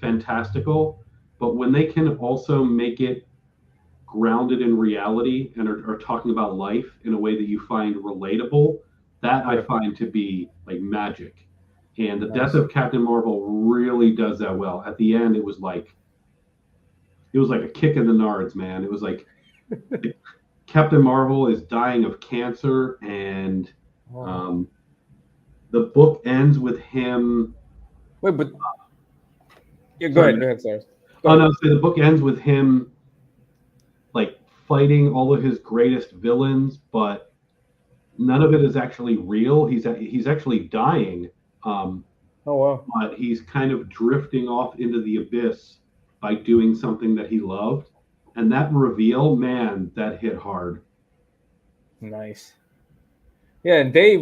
fantastical, but when they can also make it grounded in reality and are talking about life in a way that you find relatable, that I find to be like magic. And the Death of Captain Marvel really does that well. At the end, it was like a kick in the nards, man. It was like Captain Marvel is dying of cancer, and the book ends with him. Wait, but yeah, go ahead, sorry. No, so the book ends with him like fighting all of his greatest villains, but none of it is actually real. He's actually dying. Oh wow! But he's kind of drifting off into the abyss by doing something that he loved, and that reveal, man, that hit hard. Nice. Yeah, and Dave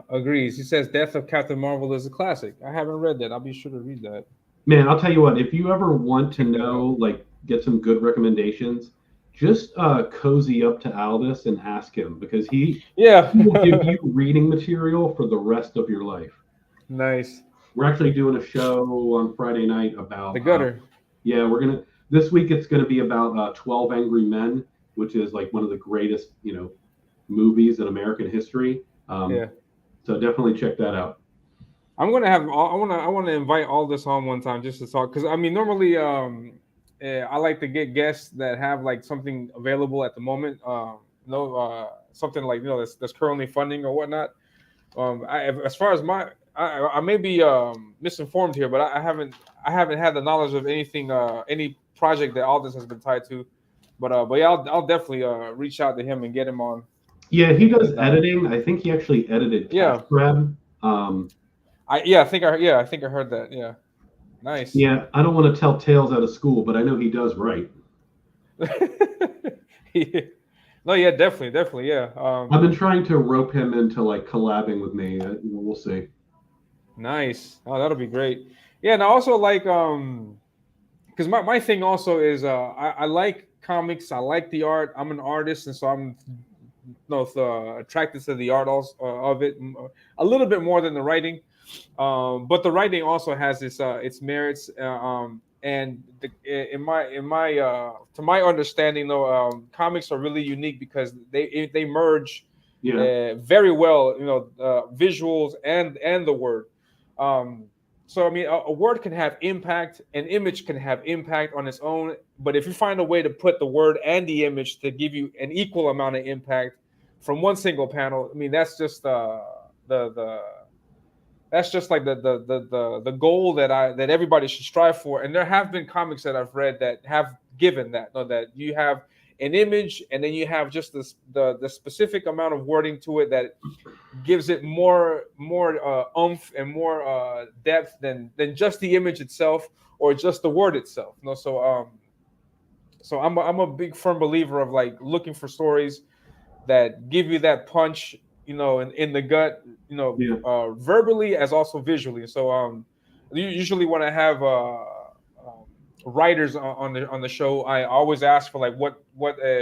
agrees. He says Death of Captain Marvel is a classic. I haven't read that. I'll be sure to read that. Man, I'll tell you what, if you ever want to Check that out. know, like, get some good recommendations, just cozy up to Aldous and ask him because Yeah. he will give you reading material for the rest of your life. Nice. We're actually doing a show on Friday night The about, gutter. yeah, this week it's going to be about 12 Angry Men, which is like one of the greatest, movies in American history. Yeah. So definitely check that out. I'm gonna have. I want to invite all this on one time just to talk because I mean normally I like to get guests that have like something available at the moment. No, something like that's currently funding or whatnot. As far as I may be misinformed here, but I haven't had the knowledge of anything any project that all this has been tied to. But yeah, I'll definitely reach out to him and get him on. Yeah, he does And, editing. I think he actually edited Cash yeah, Grab. I think I heard that. Yeah, nice. Yeah, I don't want to tell tales out of school, but I know he does write. No, yeah, definitely, yeah. I've been trying to rope him into like collabing with me. We'll see. Nice. Oh, that'll be great. Yeah, and I also like because my thing also is I like comics. I like the art. I'm an artist, and so I'm attracted to the art also, of it a little bit more than the writing. But the writing also has its merits. And in my to my understanding, though, comics are really unique because they merge Yeah, very well. Visuals and the word. So I mean, a word can have impact, an image can have impact on its own. But if you find a way to put the word and the image to give you an equal amount of impact from one single panel, I mean, that's just the that's just like the goal that everybody should strive for. And there have been comics that I've read that have given that, that you have an image and then you have just the specific amount of wording to it that gives it more oomph and more depth than just the image itself or just the word itself. So I'm a big firm believer of like looking for stories that give you that punch, in the gut, yeah. verbally as also visually. So usually when I have writers on the show, I always ask for like what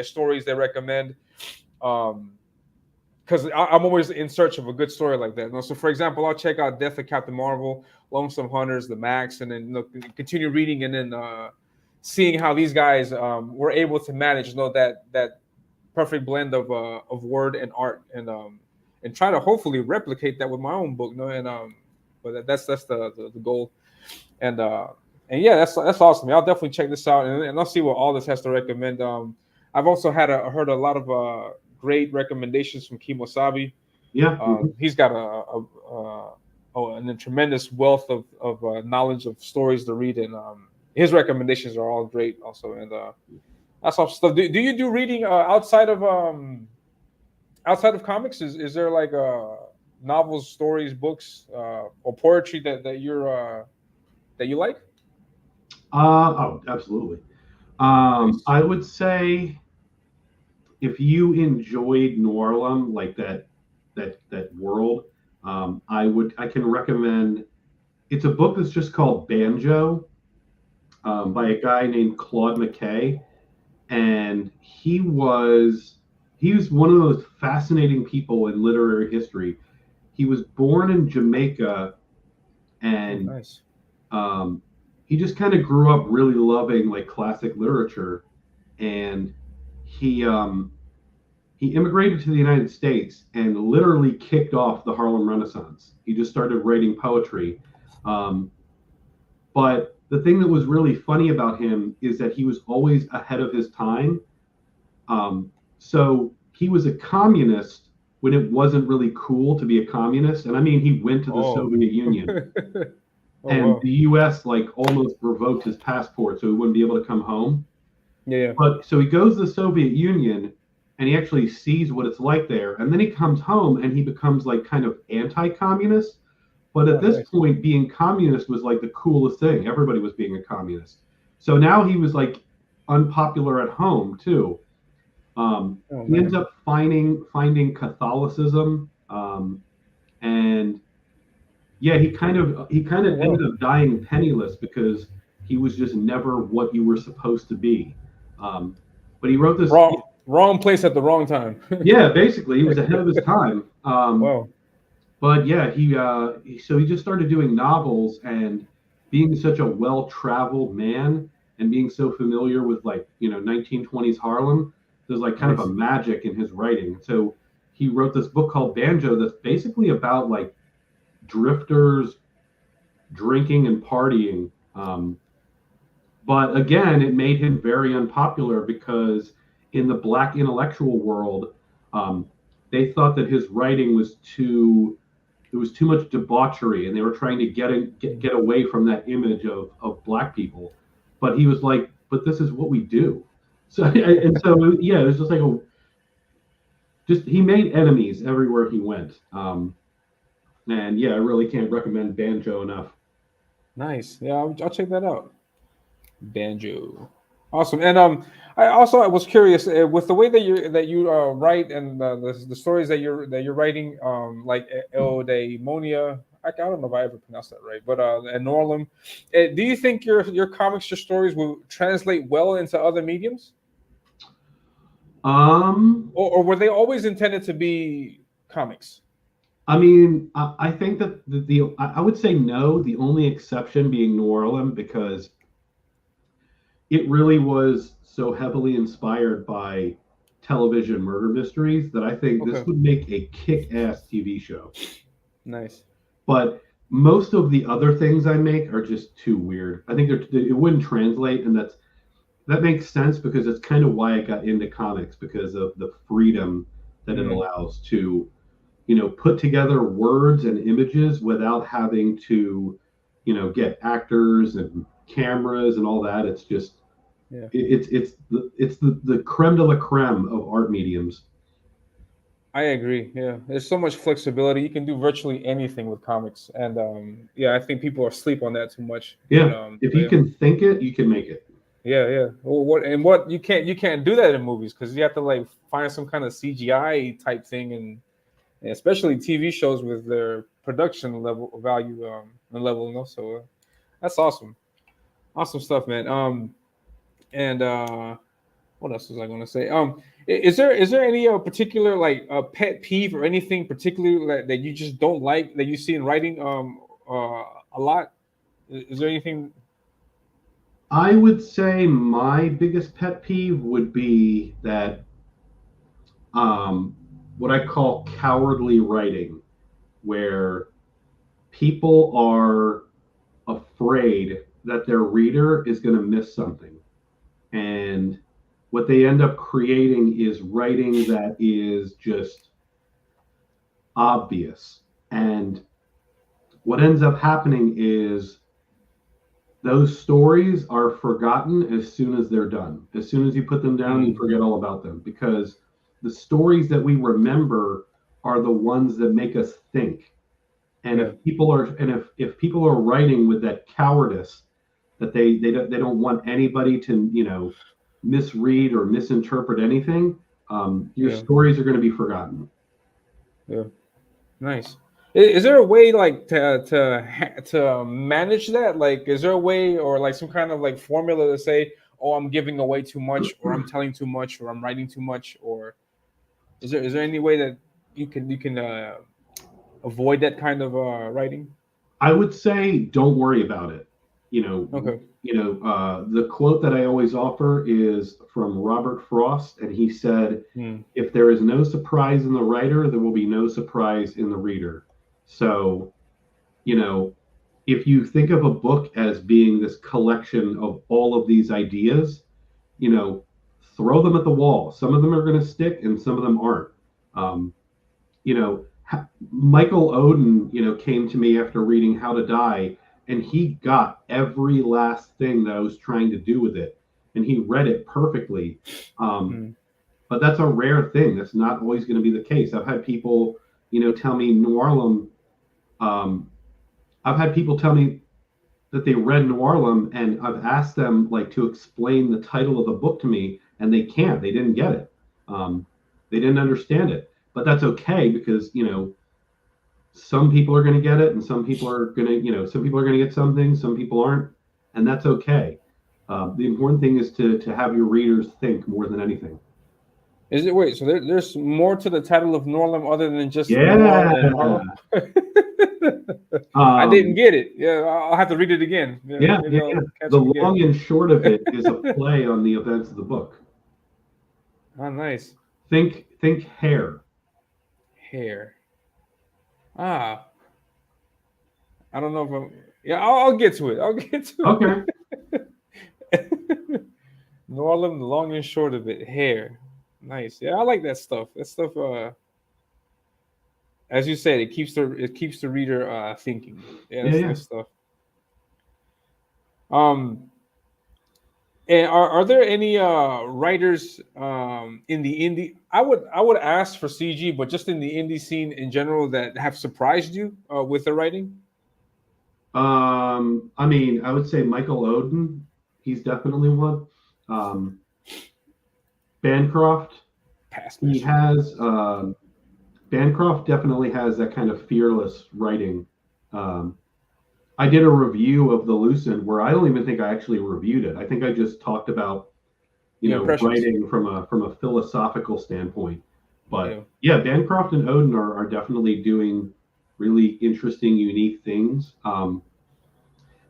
stories they recommend. Because I'm always in search of a good story like that. So, for example, I'll check out Death of Captain Marvel, Lonesome Hunters, The Max, and then continue reading and then seeing how these guys were able to manage that perfect blend of word and art, and try to hopefully replicate that with my own book. But that's the goal, and and yeah, that's awesome. I'll definitely check this out, and I'll see what all this has to recommend. I've also heard a lot of great recommendations from Kimosabi. Yeah. He's got a tremendous wealth of knowledge of stories to read, and his recommendations are all great also. And that's all stuff. Do you do reading outside of comics? Is there like novels, stories, books, or poetry that you like? Oh, absolutely. Nice. I would say if you enjoyed Norlem, like that world, I can recommend. It's a book that's just called Banjo, by a guy named Claude McKay, and he was one of those fascinating people in literary history. He was born in Jamaica, Oh, and nice. he just kind of grew up really loving like classic literature, and he immigrated to the United States and literally kicked off the Harlem Renaissance. He just started writing poetry. Um, but the thing that was really funny about him is that he was always ahead of his time. So he was a communist when it wasn't really cool to be a communist. And I mean, he went to the Oh. Soviet Union, Oh and wow. the US like almost revoked his passport so he wouldn't be able to come home. Yeah. But so he goes to the Soviet Union and he actually sees what it's like there. And then he comes home and he becomes like kind of anti-communist. But at Oh, this nice. point, being communist was like the coolest thing. Everybody was being a communist. So now he was like unpopular at home too. Oh He ends man. up finding Catholicism And yeah, he kind of ended up dying penniless because he was just never what you were supposed to be. But he wrote this. Wrong place at the wrong time. Yeah, basically, he was ahead of his time. Wow. But yeah, so he just started doing novels, and being such a well-traveled man and being so familiar with 1920s Harlem, there's like kind of a magic in his writing. So he wrote this book called Banjo that's basically about like drifters drinking and partying. But again, it made him very unpopular because in the Black intellectual world, they thought that his writing was too much debauchery, and they were trying to get away from that image of Black people. But he was like, but this is what we do. So yeah, it was just like he made enemies everywhere he went. And yeah, I really can't recommend Banjo enough. Nice. Yeah, I'll check that out. Banjo. Awesome. And I was curious with the way that you write and the stories that you're writing, like Eudaimonia. I don't know if I ever pronounced that right, but and Norlem. Do you think your comics, your stories will translate well into other mediums? Or were they always intended to be comics? I mean, I think that I would say no. The only exception being New Orleans, because it really was so heavily inspired by television murder mysteries that I think this would make a kick-ass TV show. Nice. But most of the other things I make are just too weird. I think it wouldn't translate, and that makes sense because it's kind of why I got into comics, because of the freedom that it allows to, put together words and images without having to, get actors and cameras and all that. It's just, it's the creme de la creme of art mediums. I agree. Yeah, there's so much flexibility. You can do virtually anything with comics, and I think people are asleep on that too much. Yeah, if you can think it, you can make it. Yeah. Well, what you can't do that in movies because you have to like find some kind of CGI type thing, and especially TV shows with their production value and level. So that's awesome stuff, man. And what else was I going to say? Is there any particular like pet peeve or anything particular that you just don't like that you see in writing a lot? Is there anything? I would say my biggest pet peeve would be that what I call cowardly writing, where people are afraid that their reader is going to miss something. And what they end up creating is writing that is just obvious. And what ends up happening is those stories are forgotten as soon as they're done. As soon as you put them down, you forget all about them, because the stories that we remember are the ones that make us think. And if people are writing with that cowardice that they don't want anybody to misread or misinterpret anything, your stories are going to be forgotten. Yeah, nice. Is there a way like to manage that? Like, is there a way or like some kind of like formula to say, oh, I'm giving away too much, or I'm telling too much, or I'm writing too much, or is there any way that you can avoid that kind of writing? I would say don't worry about it. The quote that I always offer is from Robert Frost, and he said, if there is no surprise in the writer, there will be no surprise in the reader. So, if you think of a book as being this collection of all of these ideas, throw them at the wall. Some of them are going to stick and some of them aren't. Michael Oden, came to me after reading How to Die, and he got every last thing that I was trying to do with it, and he read it perfectly. But that's a rare thing. That's not always going to be the case. I've had people, tell me New Orleans. I've had people tell me that they read New Orleans, and I've asked them like to explain the title of the book to me, and they can't. They didn't get it. They didn't understand it. But that's okay, because some people are going to get it, and some people are going to, some people are going to get some things, some people aren't, and that's okay. The important thing is to have your readers think more than anything. Is it wait? So there's more to the title of Norlem other than just Yeah. noir and horror? I didn't get it. Yeah, I'll have to read it again. Yeah. The long and short of it is a play on the events of the book. Oh, nice. Think hair. Hair. I don't know if I'm. Yeah, I'll get to it. I'll get to Okay. it. Norlem, the long and short of it, hair. Nice. Yeah, I like that stuff. That stuff. As you said, it keeps the reader thinking. Yeah, that's nice stuff. And are there any writers in the indie? I would ask for CG, but just in the indie scene in general that have surprised you with the writing. I mean, I would say Michael Oden. He's definitely one. Bancroft. He has. Bancroft definitely has that kind of fearless writing. I did a review of The Lucent where I don't even think I actually reviewed it. I think I just talked about, writing from a philosophical standpoint. But yeah, Bancroft and Oden are definitely doing really interesting, unique things. And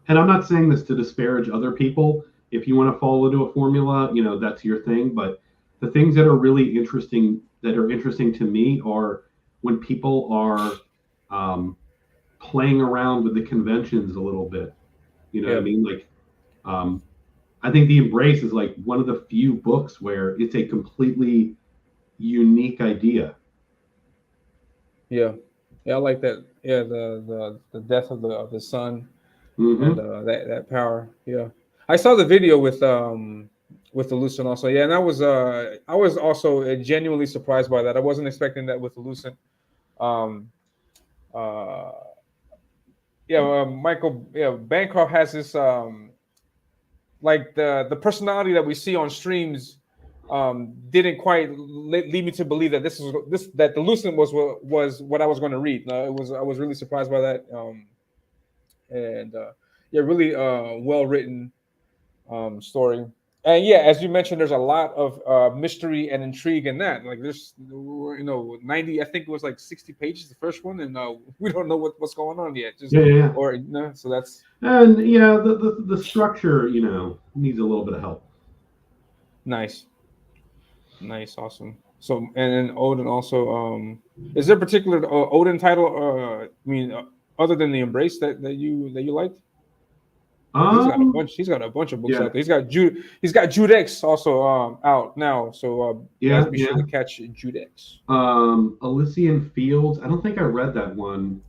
I'm not saying this to disparage other people. If you want to fall into a formula, that's your thing. But the things that are really interesting, to me, are when people are playing around with the conventions a little bit. You know what I mean? Like, I think The Embrace is like one of the few books where it's a completely unique idea. Yeah, I like that. Yeah, the death of the son Mm-hmm. and that power. Yeah, I saw the video with the Lucent also. Yeah, and I was also genuinely surprised by that. I wasn't expecting that with the Lucent. Michael. Yeah, Bancroft has this like the personality that we see on streams didn't quite lead me to believe that that the Lucent was what I was going to read. I was really surprised by that. Really well written story. And yeah, as you mentioned, there's a lot of mystery and intrigue in that. Like there's 90, I think it was like 60 pages the first one, and we don't know what's going on yet. So that's and the structure needs a little bit of help. Nice, awesome. So and then Odin also is there a particular Odin title? Other than The Embrace that you liked? He's got a bunch of books out there. He's got Jude X also out now. So be sure to catch Jude X. Elysian Fields. I don't think I read that one.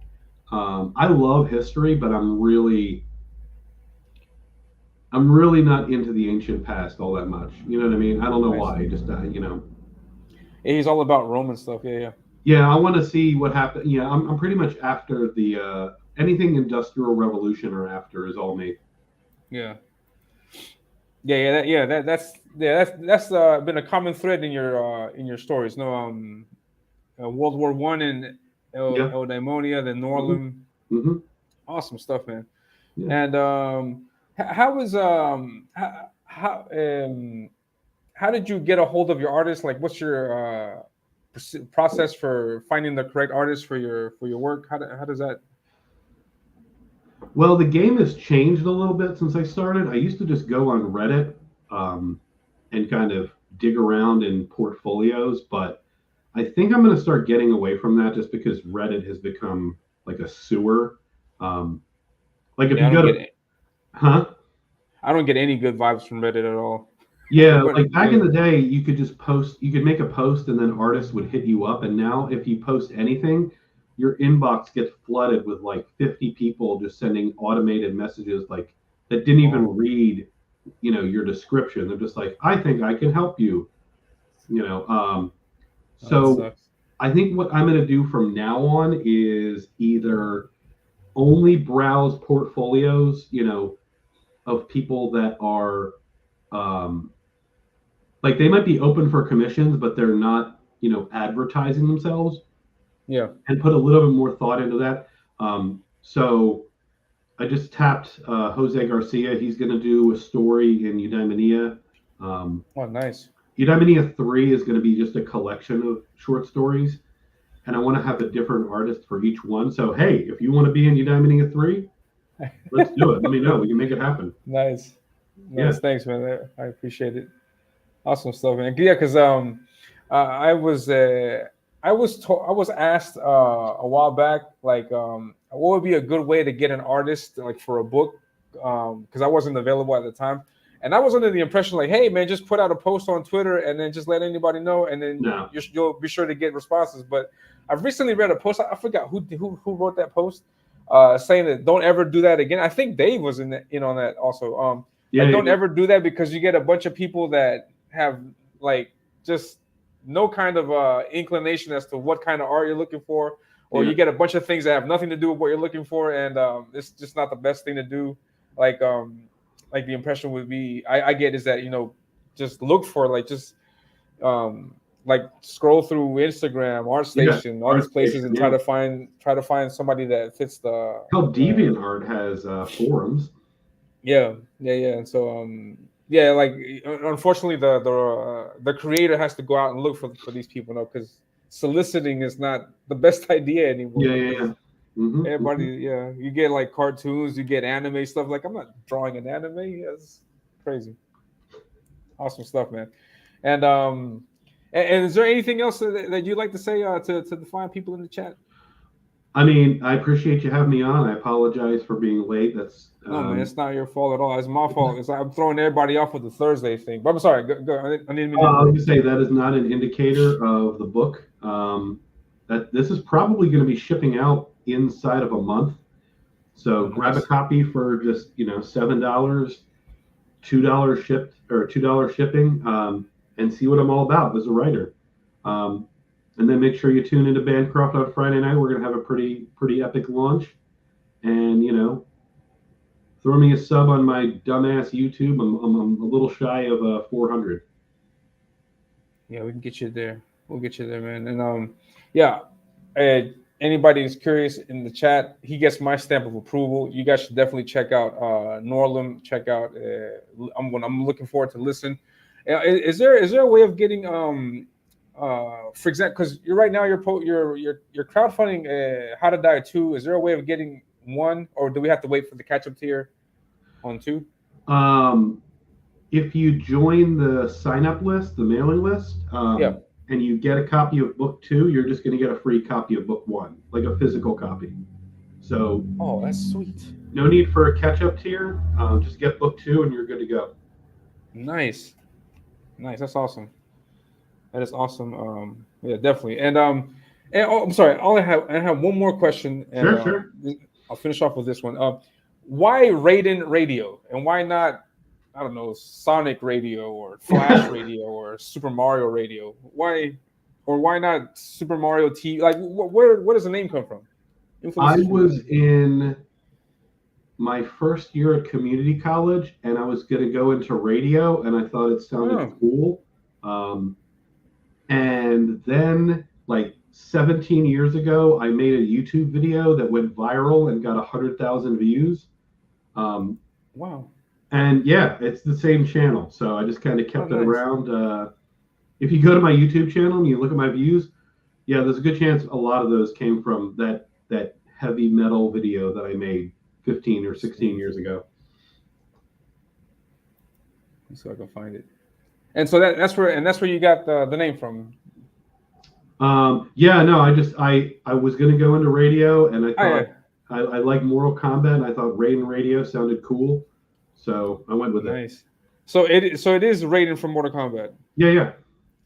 I love history, but I'm really not into the ancient past all that much. You know what I mean? I don't know why. Just He's all about Roman stuff. Yeah. Yeah, I want to see what happened. Yeah, I'm pretty much after the anything Industrial Revolution or after is all me. That's been a common thread in your stories. No, World War I and Eudaimonia, then Norlem. Mm-hmm. Awesome stuff, man. Yeah. And how did you get a hold of your artist? Like, what's your process for finding the correct artist for your work? How does that? Well, the game has changed a little bit since I started. I used to just go on Reddit and kind of dig around in portfolios, but I think I'm going to start getting away from that just because Reddit has become like a sewer. Like if you go to, I don't get any good vibes from Reddit at all. Yeah, like back in the day, you could just post. You could make a post, and then artists would hit you up. And now, if you post anything, your inbox gets flooded with like 50 people just sending automated messages like that didn't even read, your description. They're just like, "I think I can help you," So I think what I'm going to do from now on is either only browse portfolios, of people that are like they might be open for commissions, but they're not, advertising themselves. Yeah. and put a little bit more thought into that. So I just tapped Jose Garcia. He's going to do a story in Eudaimonia. Oh, nice. Eudaimonia 3 is going to be just a collection of short stories, and I want to have a different artist for each one. So, hey, if you want to be in Eudaimonia 3, let's do it. Let me know. We can make it happen. Nice. Yeah. Thanks, man. I appreciate it. Awesome stuff, man. Yeah, because I was asked a while back, like, what would be a good way to get an artist like for a book, because I wasn't available at the time, and I was under the impression like, hey, man, just put out a post on Twitter and then just let anybody know, and then you'll be sure to get responses. But I've recently read a post. I forgot who wrote that post, saying that don't ever do that again. I think Dave was in on that also. Don't ever do that, because you get a bunch of people that have like just no kind of inclination as to what kind of art you're looking for, or you get a bunch of things that have nothing to do with what you're looking for, and it's just not the best thing to do. Like the impression would be I get is that just look for like scroll through Instagram, ArtStation, all these places, and try to find somebody that fits the. How DeviantArt has forums. Yeah. And so like unfortunately the creator has to go out and look for these people, because soliciting is not the best idea anymore. Yeah. Mm-hmm, everybody, you get like cartoons, you get anime stuff. Like, I'm not drawing an anime. That's crazy. Awesome stuff, man. And is there anything else that you'd like to say to the fine people in the chat? I mean, I appreciate you having me on. I apologize for being late. That's no, man, it's not your fault at all. It's my fault. I'm throwing everybody off with the Thursday thing. But I'm sorry. Go. I didn't mean. I was gonna say that is not an indicator of the book. That this is probably going to be shipping out inside of a month. So grab a copy for just $7, $2 shipped or $2 shipping, and see what I'm all about as a writer. And then make sure you tune into Bancroft on Friday night. We're going to have a pretty epic launch. And, throw me a sub on my dumbass YouTube. I'm a little shy of 400. Yeah, we can get you there. We'll get you there, man. And anybody who's curious in the chat, he gets my stamp of approval. You guys should definitely check out Norlum. Check out. I'm looking forward to listen. Is there a way of getting for example, because you're right now you're crowdfunding How to Die 2. Is there a way of getting 1, or do we have to wait for the catch-up tier on 2? If you join the sign-up list, the mailing list, and you get a copy of book 2, you're just going to get a free copy of book 1, like a physical copy. So, that's sweet. No need for a catch-up tier. Just get book 2, and you're good to go. Nice. That's awesome. That is awesome. Yeah, definitely. And I'm sorry. I have one more question. And, sure. I'll finish off with this one. Why RaidenRadio, and why not, I don't know, Sonic Radio or Flash Radio or Super Mario Radio? Why not Super Mario TV? Like, where does the name come from? I was in my first year at community college, and I was going to go into radio, and I thought it sounded cool. And then, like 17 years ago, I made a YouTube video that went viral and got 100,000 views. Wow. And yeah, it's the same channel. So I just kind of kept it around. If you go to my YouTube channel and you look at my views, there's a good chance a lot of those came from that heavy metal video that I made 15 or 16 years ago. So I can find it. And so that's where you got the name from. I was going to go into radio, and I thought I like Mortal Kombat, and I thought RaidenRadio sounded cool, so I went with it. Nice. So it is Raiden from Mortal Kombat. Yeah.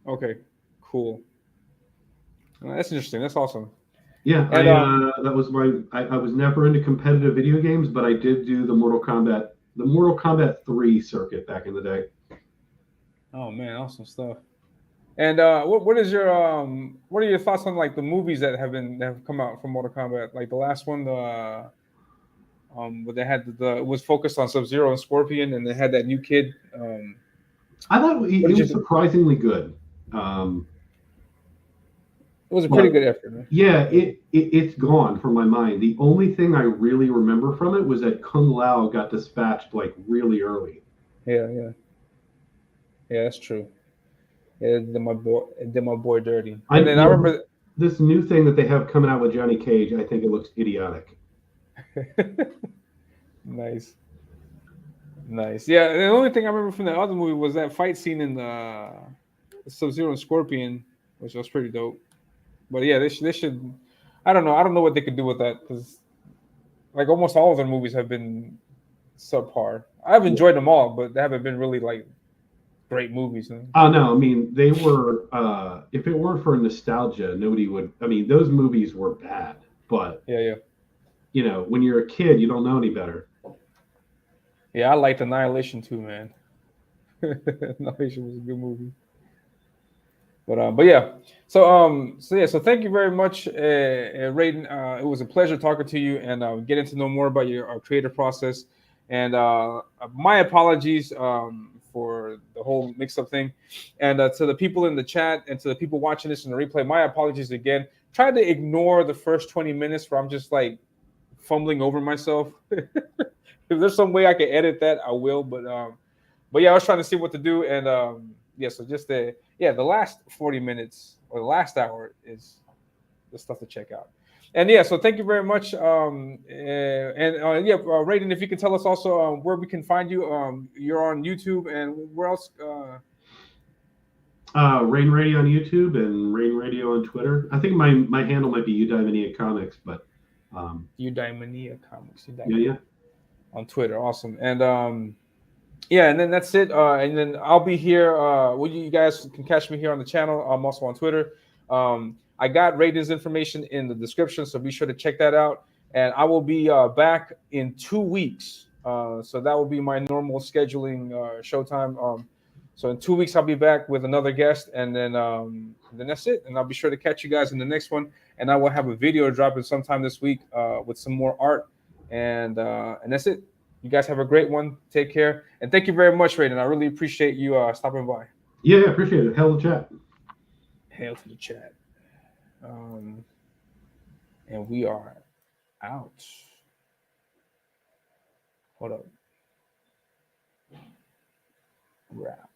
Okay, cool. That's interesting. That's awesome. Yeah, and, that was I was never into competitive video games, but I did do the Mortal Kombat 3 circuit back in the day. Oh man, awesome stuff. And what are your thoughts on like the movies that have come out from Mortal Kombat? Like the last one, where they had it was focused on Sub-Zero and Scorpion, and they had that new kid. I thought it was surprisingly good. It was a pretty good effort, man. Yeah, it's gone from my mind. The only thing I really remember from it was that Kung Lao got dispatched like really early. Yeah, that's true. Yeah, it did my boy dirty. And then I remember this new thing that they have coming out with Johnny Cage. I think it looks idiotic. Nice. Yeah, the only thing I remember from the other movie was that fight scene in the Sub-Zero and Scorpion, which was pretty dope. But yeah, they should. I don't know what they could do with that, because like almost all of their movies have been subpar. I've enjoyed them all, but they haven't been really like great movies. Oh no, I mean they were. If it weren't for nostalgia, nobody would. I mean, those movies were bad, but yeah. You know, when you're a kid, you don't know any better. Yeah, I liked Annihilation too, man. Annihilation was a good movie. But yeah, so thank you very much, Raiden. It was a pleasure talking to you and getting to know more about your creative process. And my apologies for the whole mix-up thing. And to the people in the chat and to the people watching this in the replay, my apologies again. Try to ignore the first 20 minutes where I'm just like fumbling over myself. If there's some way I can edit that, I will. But yeah, I was trying to see what to do, and so just the last 40 minutes or the last hour is the stuff to check out. And yeah, so thank you very much. Raiden, if you can tell us also where we can find you. You're on YouTube, and where else? RaidenRadio on YouTube and RaidenRadio on Twitter. I think my handle might be Eudaimonia Comics, but Eudaimonia Comics. Yeah. On Twitter, awesome. And and then that's it. And then I'll be here. You guys can catch me here on the channel. I'm also on Twitter. I got Raiden's information in the description, so be sure to check that out. And I will be back in 2 weeks. So that will be my normal scheduling showtime. So in 2 weeks, I'll be back with another guest, and then that's it. And I'll be sure to catch you guys in the next one. And I will have a video dropping sometime this week with some more art. And that's it. You guys have a great one. Take care. And thank you very much, Raiden. I really appreciate you stopping by. Yeah, appreciate it. Hail to the chat. Hail to the chat. And we are out. Hold up. Wrap.